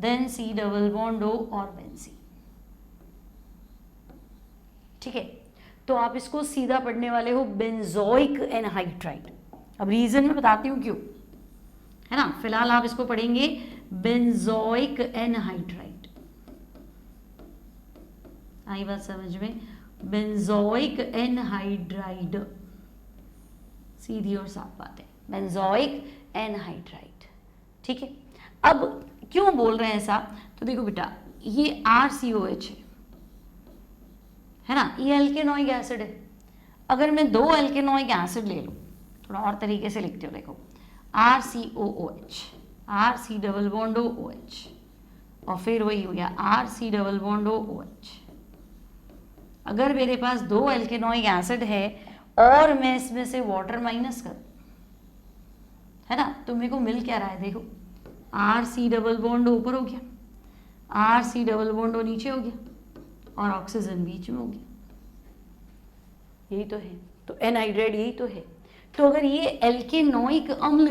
A: then C double bond O और बेंजीन। ठीक है, तो आप इसको सीधा पढ़ने वाले हो बेंजोइक एनहाइड्राइड। अब रीजन मैं बताती हूँ क्यों, है ना, फिलहाल आप इसको पढ़ेंगे बेंजोइक एनहाइड्राइड। आई बात समझ में, बेंजोइक एनहाइड्राइड, सीधी और साफ बात है, बेंजोइक एनहाइड्राइड। ठीक है, अब क्यों बोल रहे हैं ऐसा, तो देखो बेटा, ये RCOH है ना, ये एल्केनोइक एसिड है। अगर मैं 2 एल्केनोइक एसिड ले लूँ, थोड़ा और तरीके से लिखते हो, देखो RCOOH, RC double bond OH, और फिर वही हो गया RC डबल बॉन्ड OH। अगर मेरे पास 2 एल्केनोइक एसिड है और मैं इसमें से वाटर माइनस करूं, है ना, तो मेरे को मिल क्या रहा है, देखो RC डबल बॉन्ड ऊपर हो गया, RC डबल बॉन्ड नीचे हो गया, और ऑक्सीजन बीच में हो गया। यही तो है, तो एनहाइड्राइड यही तो है। तो अगर ये एल्केनोइक अम्ल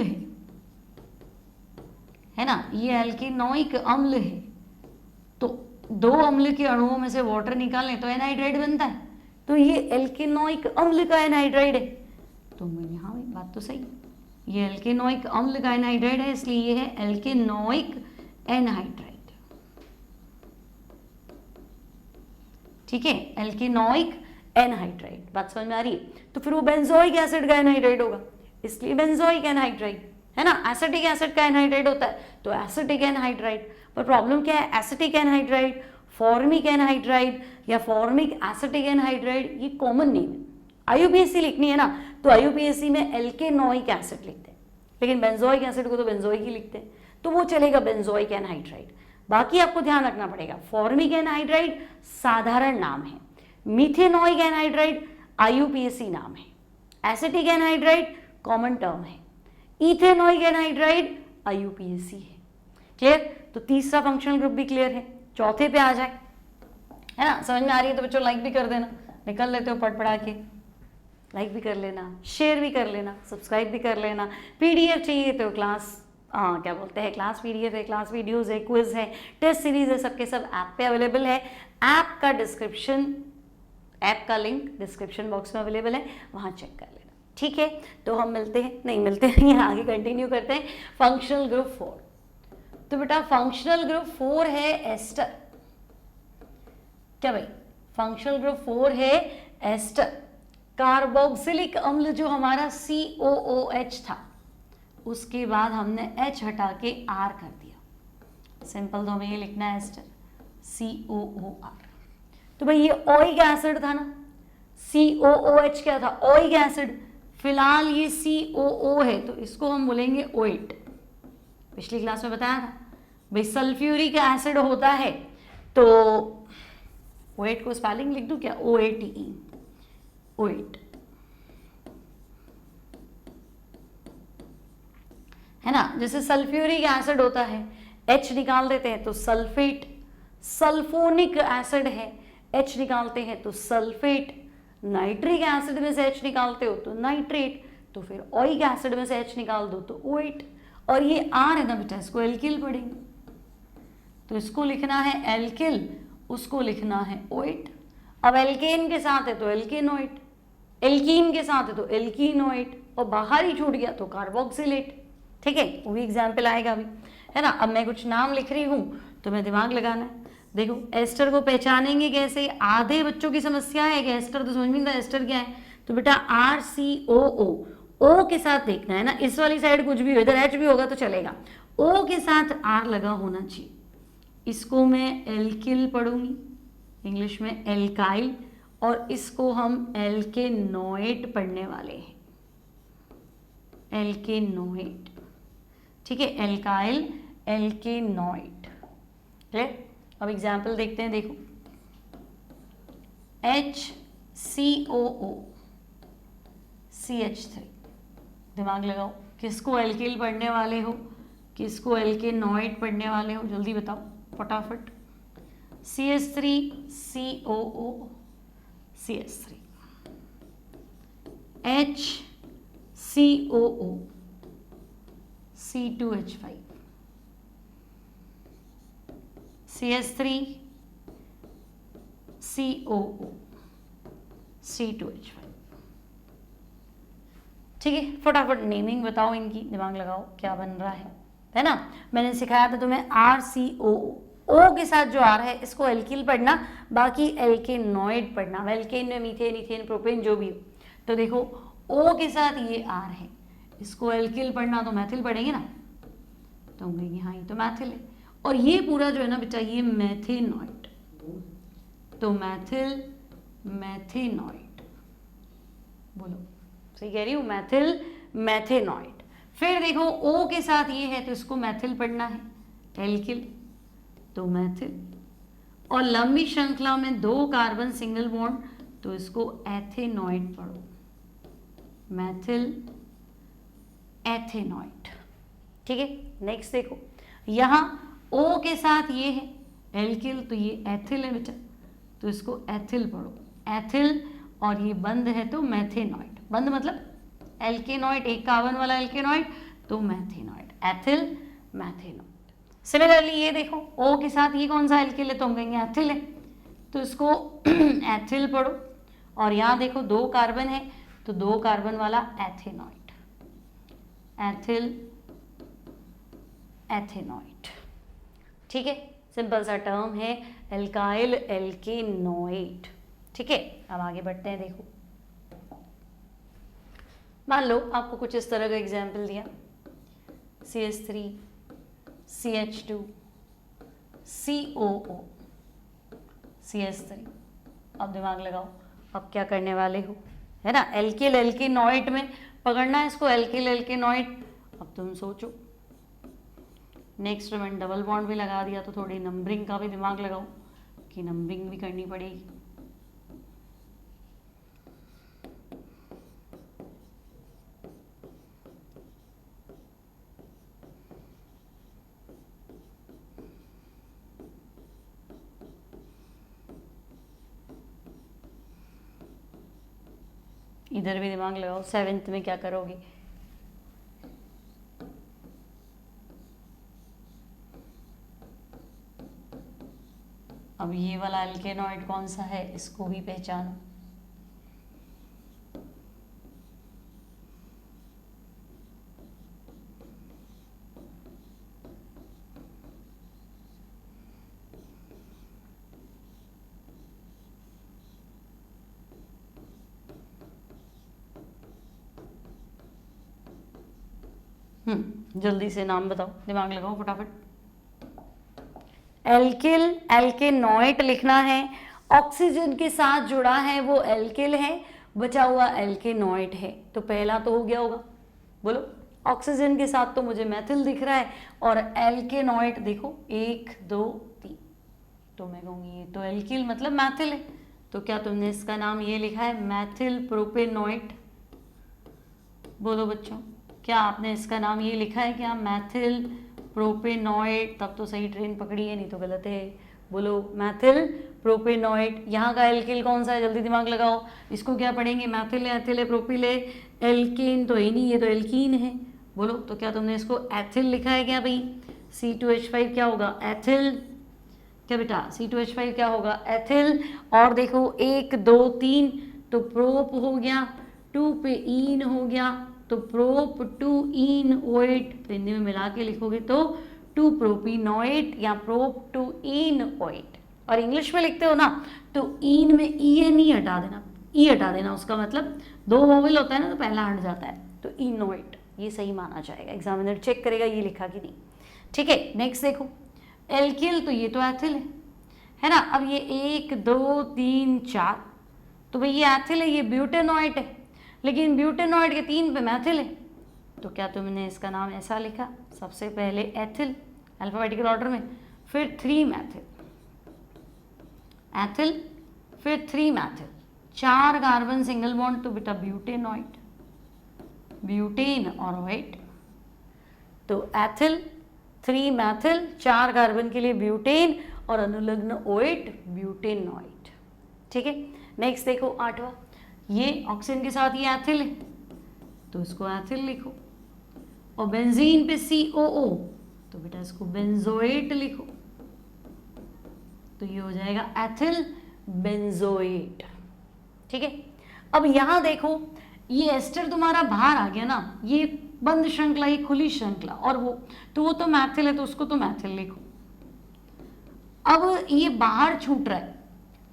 A: है ना, ये एल्केनोइक अम्ल है, तो 2 अम्ल के अणुओं में से वाटर निकालें तो एनहाइड्राइड बनता है, तो ये एल्केनोइक अम्ल का एनहाइड्राइड है। तो मैंने, हाँ भाई बात तो सही, ये एल्केनोइक अम्ल का एनहाइड्राइड है, इसलिए ये है एल्केनोइक एनहाइड्राइड। ठीक है, एल्केनोइक एनहाइड्राइड, बात समझ में आ रही है। तो फिर वो बेंजोइक एसिड का एनहाइड्राइड होगा, इसलिए बेंजोइक एनहाइड्राइड, है ना, एसिटिक एसिड का एनहाइड्राइड होता है तो एसिटिक एनहाइड्राइड। पर प्रॉब्लम क्या है, एसिटिक एनहाइड्राइड, फॉर्मिक एनहाइड्राइड या फॉर्मिक एसिटिक एनहाइड्राइड, ये कॉमन नेम है। IUPAC लिखनी है ना, तो IUPAC में एल्केनोइक एसिड लिखते हैं, लेकिन बेंजोइक एसिड को तो बेंजोइक ही लिखते हैं, तो वो चलेगा बेंजोइक एनहाइड्राइड। बाकी आपको ध्यान रखना पड़ेगा, फॉर्मिक एनहाइड्राइड साधारण नाम है, मीथेनोइक एनहाइड्राइड IUPAC नाम है, एसिटिक एनहाइड्राइड कॉमन टर्म है, इथेनोइक एनहाइड्राइड IUPAC है। क्लियर, तो तीसरा फंक्शनल ग्रुप भी क्लियर है। चौथे पे आ जाए, है ना, समझ में आ रही है तो बच्चों लाइक भी कर देना, निकल लेते हो पढ़ पढ़ा के, लाइक भी कर लेना, शेयर भी कर लेना, सब्सक्राइब भी कर लेना। PDF चाहिए तो क्लास, क्या बोलते हैं, क्लास PDF है, क्लास वीडियोस है, क्विज है, टेस्ट सीरीज है, सबके सब ऐप पे अवेलेबल है। ऐप का डिस्क्रिप्शन, ऐप का लिंक डिस्क्रिप्शन बॉक्स में अवेलेबल है, वहाँ चेक कर लेना। ठीक है, तो हम मिलते हैं, नहीं मिलते नहीं, आगे कंटिन्यू करते हैं। फंक्शनल ग्रुप 4, तो बेटा फंक्शनल ग्रुप 4 है एस्टर। क्या भाई, फंक्शनल ग्रुप 4 है एस्टर। कार्बोक्सिलिक अम्ल जो हमारा COOH था, उसके बाद हमने H हटा के R कर दिया, सिंपल तो हमें ये लिखना है एस्टर, COOR। तो भाई ये ओइक एसिड था ना, COOH क्या था, ओइक एसिड। फिलहाल ये COO है तो इसको हम बोलेंगे OAT। पिछली क्लास में बताया था भाई सल्फ्यूरिक एसिड होता है तो OAT को स्पेलिंग लिख दूं क्या, OATE, OAT, है ना। जैसे सल्फ्यूरिक एसिड होता है, H निकाल देते हैं तो सल्फेट, सल्फोनिक एसिड है, H निकालते हैं तो सल्फेट, नाइट्रिक एसिड में से H निकालते हो तो नाइट्रेट, तो फिर ओइक एसिड में से H निकाल दो तो OAT। और ये R है ना बेटा, इसको एल्किल पढ़ेंगे, तो इसको लिखना है एल्किल, उसको लिखना है OAT। अब एल्केन के साथ है तो एल्केनोइट, एल्कीन के साथ है तो एल्कीनोएट, और बाहर ही छूट गया तो कार्बोक्सिलेट। ठीक है, वो भी एग्जाम्पल आएगा अभी, है ना। अब मैं कुछ नाम लिख रही हूँ तो मैं दिमाग लगाना है। देखो एस्टर को पहचानेंगे कैसे, आधे बच्चों की समस्या है कि एस्टर तो समझ में नहीं आता एस्टर क्या है, तो बेटा RCOO, ओ के साथ देखना है ना, इस वाली साइड कुछ भी हो, इधर H भी होगा तो चलेगा, O के साथ R लगा होना चाहिए। इसको मैं एल्किल पढ़ूंगी, इंग्लिश में एल्काइल, और इसको हम एल्केनोएट पढ़ने वाले हैं, एल्केनोएट। ठीक है, एल्काइल एल्केनोएट। क्लियर। अब एग्जाम्पल देखते हैं, देखो HCOO CH3, दिमाग लगाओ, किसको एल्किल पढ़ने वाले हो, किसको एल्केनोएट पढ़ने वाले हो, जल्दी बताओ फटाफट। CH3 COO CH3, HCOO C2H5, CH3 COO C2H5। ठीक है, फटाफट नेमिंग बताओ इनकी, दिमाग लगाओ क्या बन रहा है ना। मैंने सिखाया था तुम्हें RCOO, O के साथ जो आ रहा है इसको एल्किल पढ़ना, बाकी एल्केनोएट पढ़ना, एल्केन में मीथेन इथेन प्रोपेन जो भी हो। तो देखो O के साथ ये R है, इसको एल्किल पढ़ना तो मैथिल पढ़ेंगे ना, तो हम कहेंगे हाँ ये तो मैथिल है। और ये पूरा जो है ना बेटा ये मैथेनोइट, तो मैथिल मैथेनोइट, बोलो सही कह रही हूँ, मैथिल मैथेनोइट। फिर देखो O के साथ ये है तो इसको मैथिल पढ़ना है, एल्किल तो मैथिल, और लंबी श्रृंखला में 2 कार्बन सिंगल बॉन्ड तो इसको एथेनोइट पढ़ो, मैथिल एथेनोइट। ठीक है, नेक्स्ट देखो यहाँ O के साथ ये है एल्किल तो ये एथिल है बेटा, तो इसको एथिल पढ़ो, एथिल, और ये बंद है तो मैथेनोइट, बंद मतलब एल्केनोइट, एक कार्बन वाला एल्केनोइट तो मैथेनोइट, एथिल मैथेनोइट। सिमिलरली ये देखो O के साथ ये कौन सा एल्किल है तो हम कहेंगे एथिल है, तो इसको एथिल पढ़ो, और यहाँ देखो 2 कार्बन है तो 2 कार्बन वाला एथेनोइट, एथिल एथेनोइट। ठीक है, सिंपल सा टर्म है एल्काइल एल्केनोएट। ठीक है, अब आगे बढ़ते हैं। देखो मान लो आपको कुछ इस तरह का एग्जाम्पल दिया, CH3 CH2 COO CH3। अब दिमाग लगाओ, अब क्या करने वाले हो, है ना, एल्किल एल्केनोइट में पकड़ना है इसको, एल्किल एल्केनोइट। अब तुम सोचो, नेक्स्ट मैंने डबल बॉन्ड भी लगा दिया तो थोड़ी नंबरिंग का भी दिमाग लगाओ कि नंबरिंग भी करनी पड़ेगी। इधर भी दिमाग लगाओ, 7th में क्या करोगे। अब ये वाला एल्केनोइड कौन सा है इसको भी पहचानो। जल्दी से नाम बताओ, दिमाग लगाओ फटाफट। एल्किल एल्केनोइट लिखना है, ऑक्सीजन के साथ जुड़ा है वो एल्किल है, बचा हुआ एल्केनोइट है, तो पहला तो हो गया होगा, बोलो। ऑक्सीजन के साथ तो मुझे मैथिल दिख रहा है, और एल्केनोइट देखो 1 2 3, तो मैं कहूँगी ये तो एल्किल मतलब मैथिल है, तो क्या तुमने इसका नाम ये लिखा है मैथिल प्रोपेनोइट। बोलो बच्चों, क्या आपने इसका नाम ये लिखा है क्या, मैथिल प्रोपेनोइट। तब तो सही ट्रेन पकड़ी है, नहीं तो गलत है। बोलो मैथिल प्रोपेनोइट। यहाँ का एल्किल कौन सा है, जल्दी दिमाग लगाओ, इसको क्या पढ़ेंगे, मैथिल है एथिल है प्रोपिल है, एल्कीन तो ही नहीं, ये तो एल्कीन है। बोलो, तो क्या तुमने इसको एथिल लिखा है क्या भाई, C2H5 क्या होगा, एथिल, क्या बेटा C2H5 क्या होगा, एथिल। और देखो 1 2 3, तो प्रोप हो गया, 2 पे इन हो गया, तो प्रोप 2 इन ओएट, तो हिंदी में मिला के लिखोगे तो 2 प्रोपिनोएट या प्रोप 2 इन ओएट। और इंग्लिश में लिखते हो ना तो इन में ई एन ई हटा देना, ई हटा देना, उसका मतलब 2 वोवेल होता है ना तो पहला हट जाता है, तो इनोएट ये सही माना जाएगा, एग्जामिनर चेक करेगा ये लिखा कि नहीं। ठीक है, नेक्स्ट देखो एल्किल, तो ये तो एथिल है ना। अब ये 1 2 3 4, तो भाई ये एथिल है, ये ब्यूटेनॉइट है, लेकिन ब्यूटेनॉइड के 3 पे मैथिल है, तो क्या तुमने इसका नाम ऐसा लिखा, सबसे पहले एथिल अल्फाबेटिकल ऑर्डर में, फिर 3 मैथिल, एथिल फिर 3 मैथिल, 4 कार्बन सिंगल बॉन्ड, तो बेटा ब्यूटेनॉइड, ब्यूटेन और ओएट, तो एथिल 3 मैथिल, 4 कार्बन के लिए ब्यूटेन और अनुलग्न ओएट ब्यूटेनॉइड। ठीक है, नेक्स्ट देखो 8वां, ये ऑक्सीजन के साथ ये एथिल है तो इसको एथिल लिखो, और बेंजीन पे COO तो बेटा इसको बेंजोएट लिखो, तो ये हो जाएगा एथिल बेंजोएट। ठीक है, अब यहां देखो ये एस्टर तुम्हारा बाहर आ गया ना, ये बंद श्रृंखला, ये खुली श्रृंखला, और वो तो मैथिल है तो उसको तो मैथिल लिखो। अब ये बाहर छूट रहा है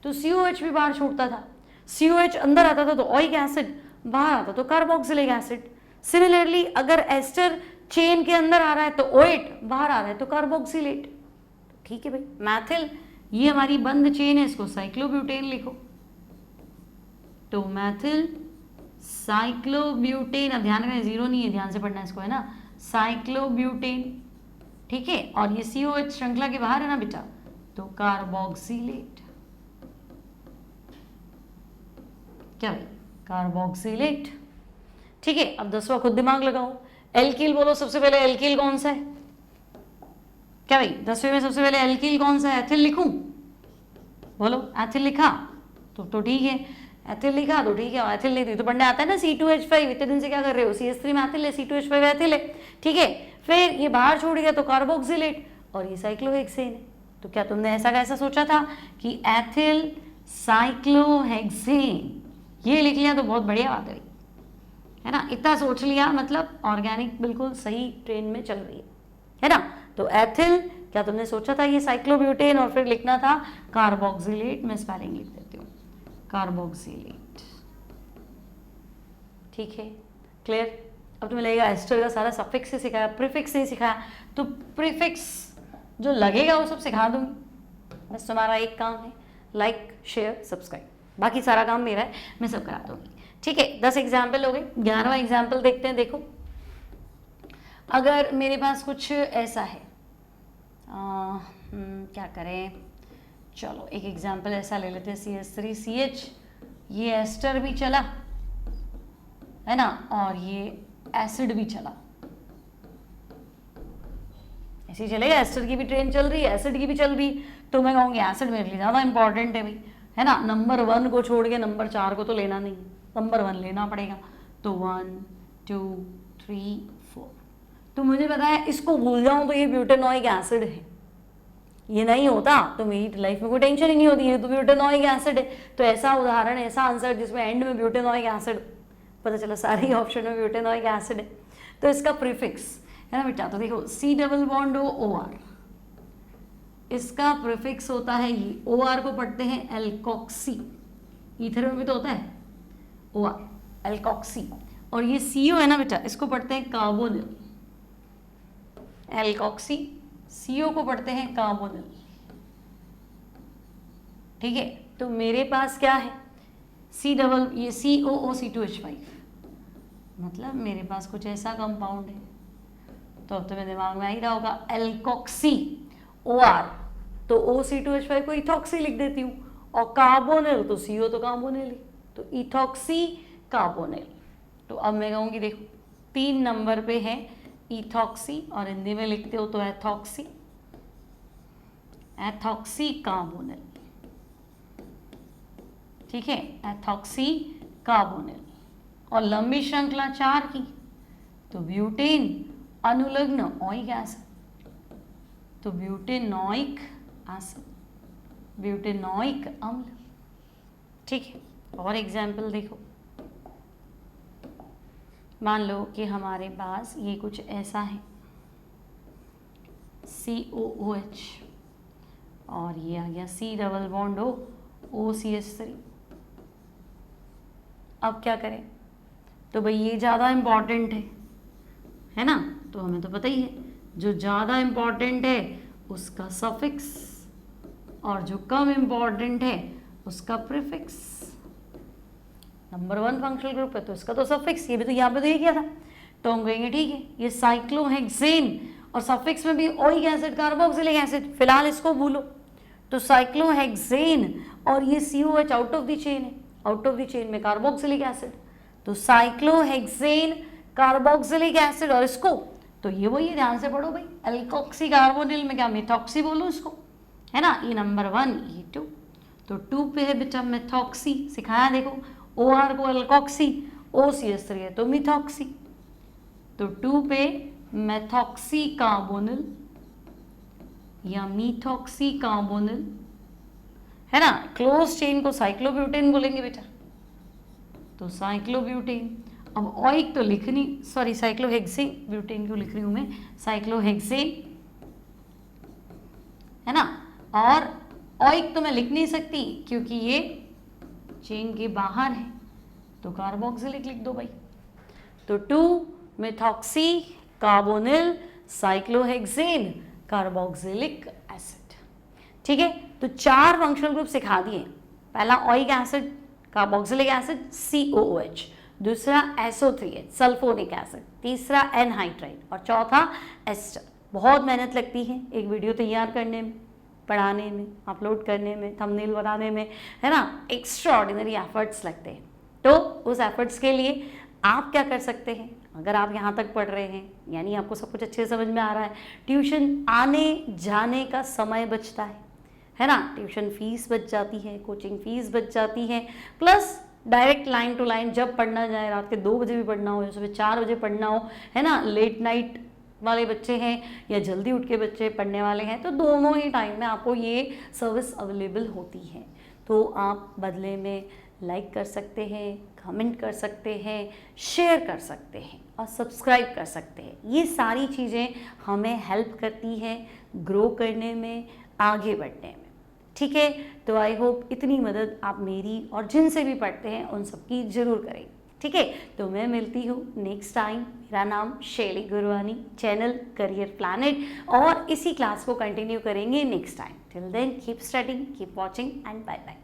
A: तो COH भी बाहर छूटता था, COH अंदर आता था तो ओइक एसिड, बाहर आता तो कार्बोक्सिलिक एसिड। सिमिलरली अगर एस्टर चेन के अंदर आ रहा है तो ओएट, बाहर आ रहा है तो कार्बोक्सिलेट। ठीक है भाई, मैथिल ये हमारी बंद चेन है, इसको साइक्लोब्यूटेन लिखो, तो मैथिल साइक्लोब्यूटेन, अब ध्यान रखना 0 नहीं है, ध्यान से पढ़ना इसको है ना, साइक्लोब्यूटेन। ठीक है, और ये COH श्रृंखला के बाहर है ना बेटा, तो कार्बोक्सिलेट, क्या भाई कार्बोक्सिलेट। ठीक है, अब 10वां खुद दिमाग लगाओ, एल्किल बोलो सबसे पहले, एल्किल कौन सा है, क्या भाई 10वें में सबसे पहले एल्किल कौन सा है, एथिल लिखूं, बोलो एथिल लिखा तो ठीक है, एथिल लिखा तो ठीक है, और एथिल नहीं तो पढ़ने आता है ना C2H5, इतने दिन से क्या कर रहे हो, CH3 में एथिल है, C2H5 एथिल है। ठीक है, फिर ये बाहर छोड़ गया तो कार्बोक्सिलेट, और ये साइक्लोहेक्सेन है, तो क्या तुमने ऐसा कैसा सोचा था कि एथिल साइक्लोहेक्सेन, ये लिख लिया तो बहुत बढ़िया बात है ना, इतना सोच लिया मतलब ऑर्गेनिक बिल्कुल सही ट्रेन में चल रही है ना। तो एथिल क्या तुमने सोचा था ये साइक्लोब्यूटेन, और फिर लिखना था कार्बोक्सिलेट, मैं स्पेलिंग लिख देती हूँ, कार्बोक्सिलेट। ठीक है, क्लियर। अब तुम्हें लगेगा एस्टर का सारा सफिक्स से सिखाया, प्रीफिक्स से सिखाया, तो प्रीफिक्स जो लगेगा वो सब सिखा दूंगी, बस तुम्हारा एक काम है लाइक शेयर सब्सक्राइब, बाकी सारा काम मेरा है, मैं सब करा दूंगी। ठीक है, 10 एग्जाम्पल हो गए, 11वां एग्जाम्पल देखते हैं। देखो अगर मेरे पास कुछ ऐसा है, क्या करें, चलो एक एग्जाम्पल ऐसा ले लेते हैं, CH3CH, ये एस्टर भी चला है ना, और ये एसिड भी चला, ऐसे ही चलेगा, एस्टर की भी ट्रेन चल रही है, एसिड की भी चल रही, तो मैं कहूँगी एसिड मेरे लिए ज़्यादा इंपॉर्टेंट है भाई, है ना, नंबर 1 को छोड़ के नंबर 4 को तो लेना नहीं, नंबर 1 लेना पड़ेगा, तो 1 2 3 4, तो मुझे पता है इसको भूल जाऊं तो ये ब्यूटेनॉइक एसिड है, ये नहीं होता तो मेरी लाइफ में कोई टेंशन ही नहीं होती, ये तो ब्यूटेनॉइक एसिड है। तो ऐसा उदाहरण, ऐसा आंसर जिसमें एंड में ब्यूटेनॉइक एसिड, पता चला सारे ऑप्शन में ब्यूटेनॉइक एसिड है, तो इसका प्रीफिक्स है ना बेटा, तो देखो C डबल बॉन्ड OR, इसका प्रीफिक्स होता है ये, OR को पढ़ते हैं एल्कोक्सी, ईथर में भी तो होता है OR, एल्कोक्सी, और ये CO है ना बेटा, इसको पढ़ते हैं कार्बोनिल, एल्कोक्सी, CO को पढ़ते हैं कार्बोनिल। ठीक है, तो मेरे पास क्या है, C डबल, ये COO C2H5, मतलब मेरे पास कुछ ऐसा कंपाउंड है, तो अब तुम्हें दिमाग में आ ही रहा होगा, एल्कोक्सी OR, तो OC2H5 को इथॉक्सी लिख देती हूँ, और कार्बोनिल तो CO तो कार्बोनिल ही, तो इथॉक्सी कार्बोनिल। तो अब मैं कहूँगी देखो 3 नंबर पे है इथॉक्सी, और हिंदी में लिखते हो तो एथॉक्सी, एथॉक्सी कार्बोनिल। ठीक है, एथॉक्सी कार्बोनिल, और लंबी श्रृंखला 4 की, तो ब्यूटेन अनुलग्न ओइक एसिड, तो ब्यूटेनोइक एसिड, ब्यूटेनोइक अम्ल। ठीक है, और एग्जाम्पल देखो, मान लो कि हमारे पास ये कुछ ऐसा है COOH और ये आ गया C डबल बॉन्ड OCH3। अब क्या करें? तो भाई ये ज़्यादा इम्पॉर्टेंट है ना, तो हमें तो पता ही है जो ज़्यादा इम्पॉर्टेंट है उसका सफिक्स और जो कम इम्पॉर्टेंट है उसका प्रीफिक्स। नंबर 1 फंक्शनल ग्रुप है तो इसका तो सफिक्स, ये भी तो यहाँ पे तो ये किया था, तो हम कहेंगे ठीक है ये साइक्लोहेक्सेन और सफिक्स में भी ओइक एसिड कार्बोक्सिलिक एसिड, फिलहाल इसको भूलो। तो साइक्लोहेक्सेन और ये COH out of the chain है, आउट ऑफ द चेन में कार्बोक्सिलिक एसिड, तो साइक्लोहेक्सेन कार्बोक्सिलिक एसिड और इसको तो ये वही है, ध्यान से पढ़ो भाई, एल्कोक्सी कार्बोनिल में क्या मेथॉक्सी बोलो इसको, है ना, ये नंबर 1 ये 2, तो 2 पे है बेटा मेथॉक्सी, सिखाया देखो, OR को एल्कोक्सी, OCH3 है तो मिथॉक्सी, तो 2 पे मेथॉक्सी कार्बोनिल या मिथॉक्सी कार्बोनिल, है ना। क्लोज चेन को साइक्लोब्यूटेन बोलेंगे बेटा, तो साइक्लोब्यूटेन। अब ऑइक तो लिखनी, सॉरी साइक्लोहेक्सेन, ब्यूटेन क्यों लिख रही हूं मैं, साइक्लोहेक्सेन, है ना। और ऑइक तो मैं लिख नहीं सकती क्योंकि ये चेन के बाहर है, तो कार्बोक्सिलिक लिख दो भाई। तो 2 methoxy carbonyl cyclohexane carboxylic acid, ठीक है। तो 4 फंक्शनल ग्रुप सिखा दिए, पहला ऑइक एसिड कार्बोक्सिलिक एसिड COOH, दूसरा SO3H सल्फोनिक एसिड, तीसरा एनहाइड्राइड और चौथा एस्टर। बहुत मेहनत लगती है एक वीडियो तैयार करने में, पढ़ाने में, अपलोड करने में, थंबनेल बनाने में, है ना, एक्स्ट्रा ऑर्डिनरी एफर्ट्स लगते हैं। तो उस एफर्ट्स के लिए आप क्या कर सकते हैं, अगर आप यहाँ तक पढ़ रहे हैं यानी आपको सब कुछ अच्छे से समझ में आ रहा है, ट्यूशन आने जाने का समय बचता है ना, ट्यूशन फीस बच जाती है, कोचिंग फीस बच जाती है, plus direct line to line जब पढ़ना जाए, रात के 2 बजे भी पढ़ना हो या सुबह 4 बजे पढ़ना हो, है ना, लेट नाइट वाले बच्चे हैं या जल्दी उठ के बच्चे पढ़ने वाले हैं, तो दोनों ही टाइम में आपको ये सर्विस अवेलेबल होती है। तो आप बदले में लाइक कर सकते हैं, कमेंट कर सकते हैं, शेयर कर सकते हैं और सब्सक्राइब कर सकते हैं। ये सारी चीज़ें हमें हेल्प करती हैं ग्रो करने में, आगे बढ़ने में, ठीक है। तो आई होप इतनी मदद आप मेरी और जिनसे भी पढ़ते हैं उन सबकी ज़रूर करें, ठीक है। तो मैं मिलती हूँ नेक्स्ट टाइम। मेरा नाम शैली गुरवानी, चैनल करियर प्लैनेट, और इसी क्लास को कंटिन्यू करेंगे next time. Till then keep studying, keep watching and bye bye.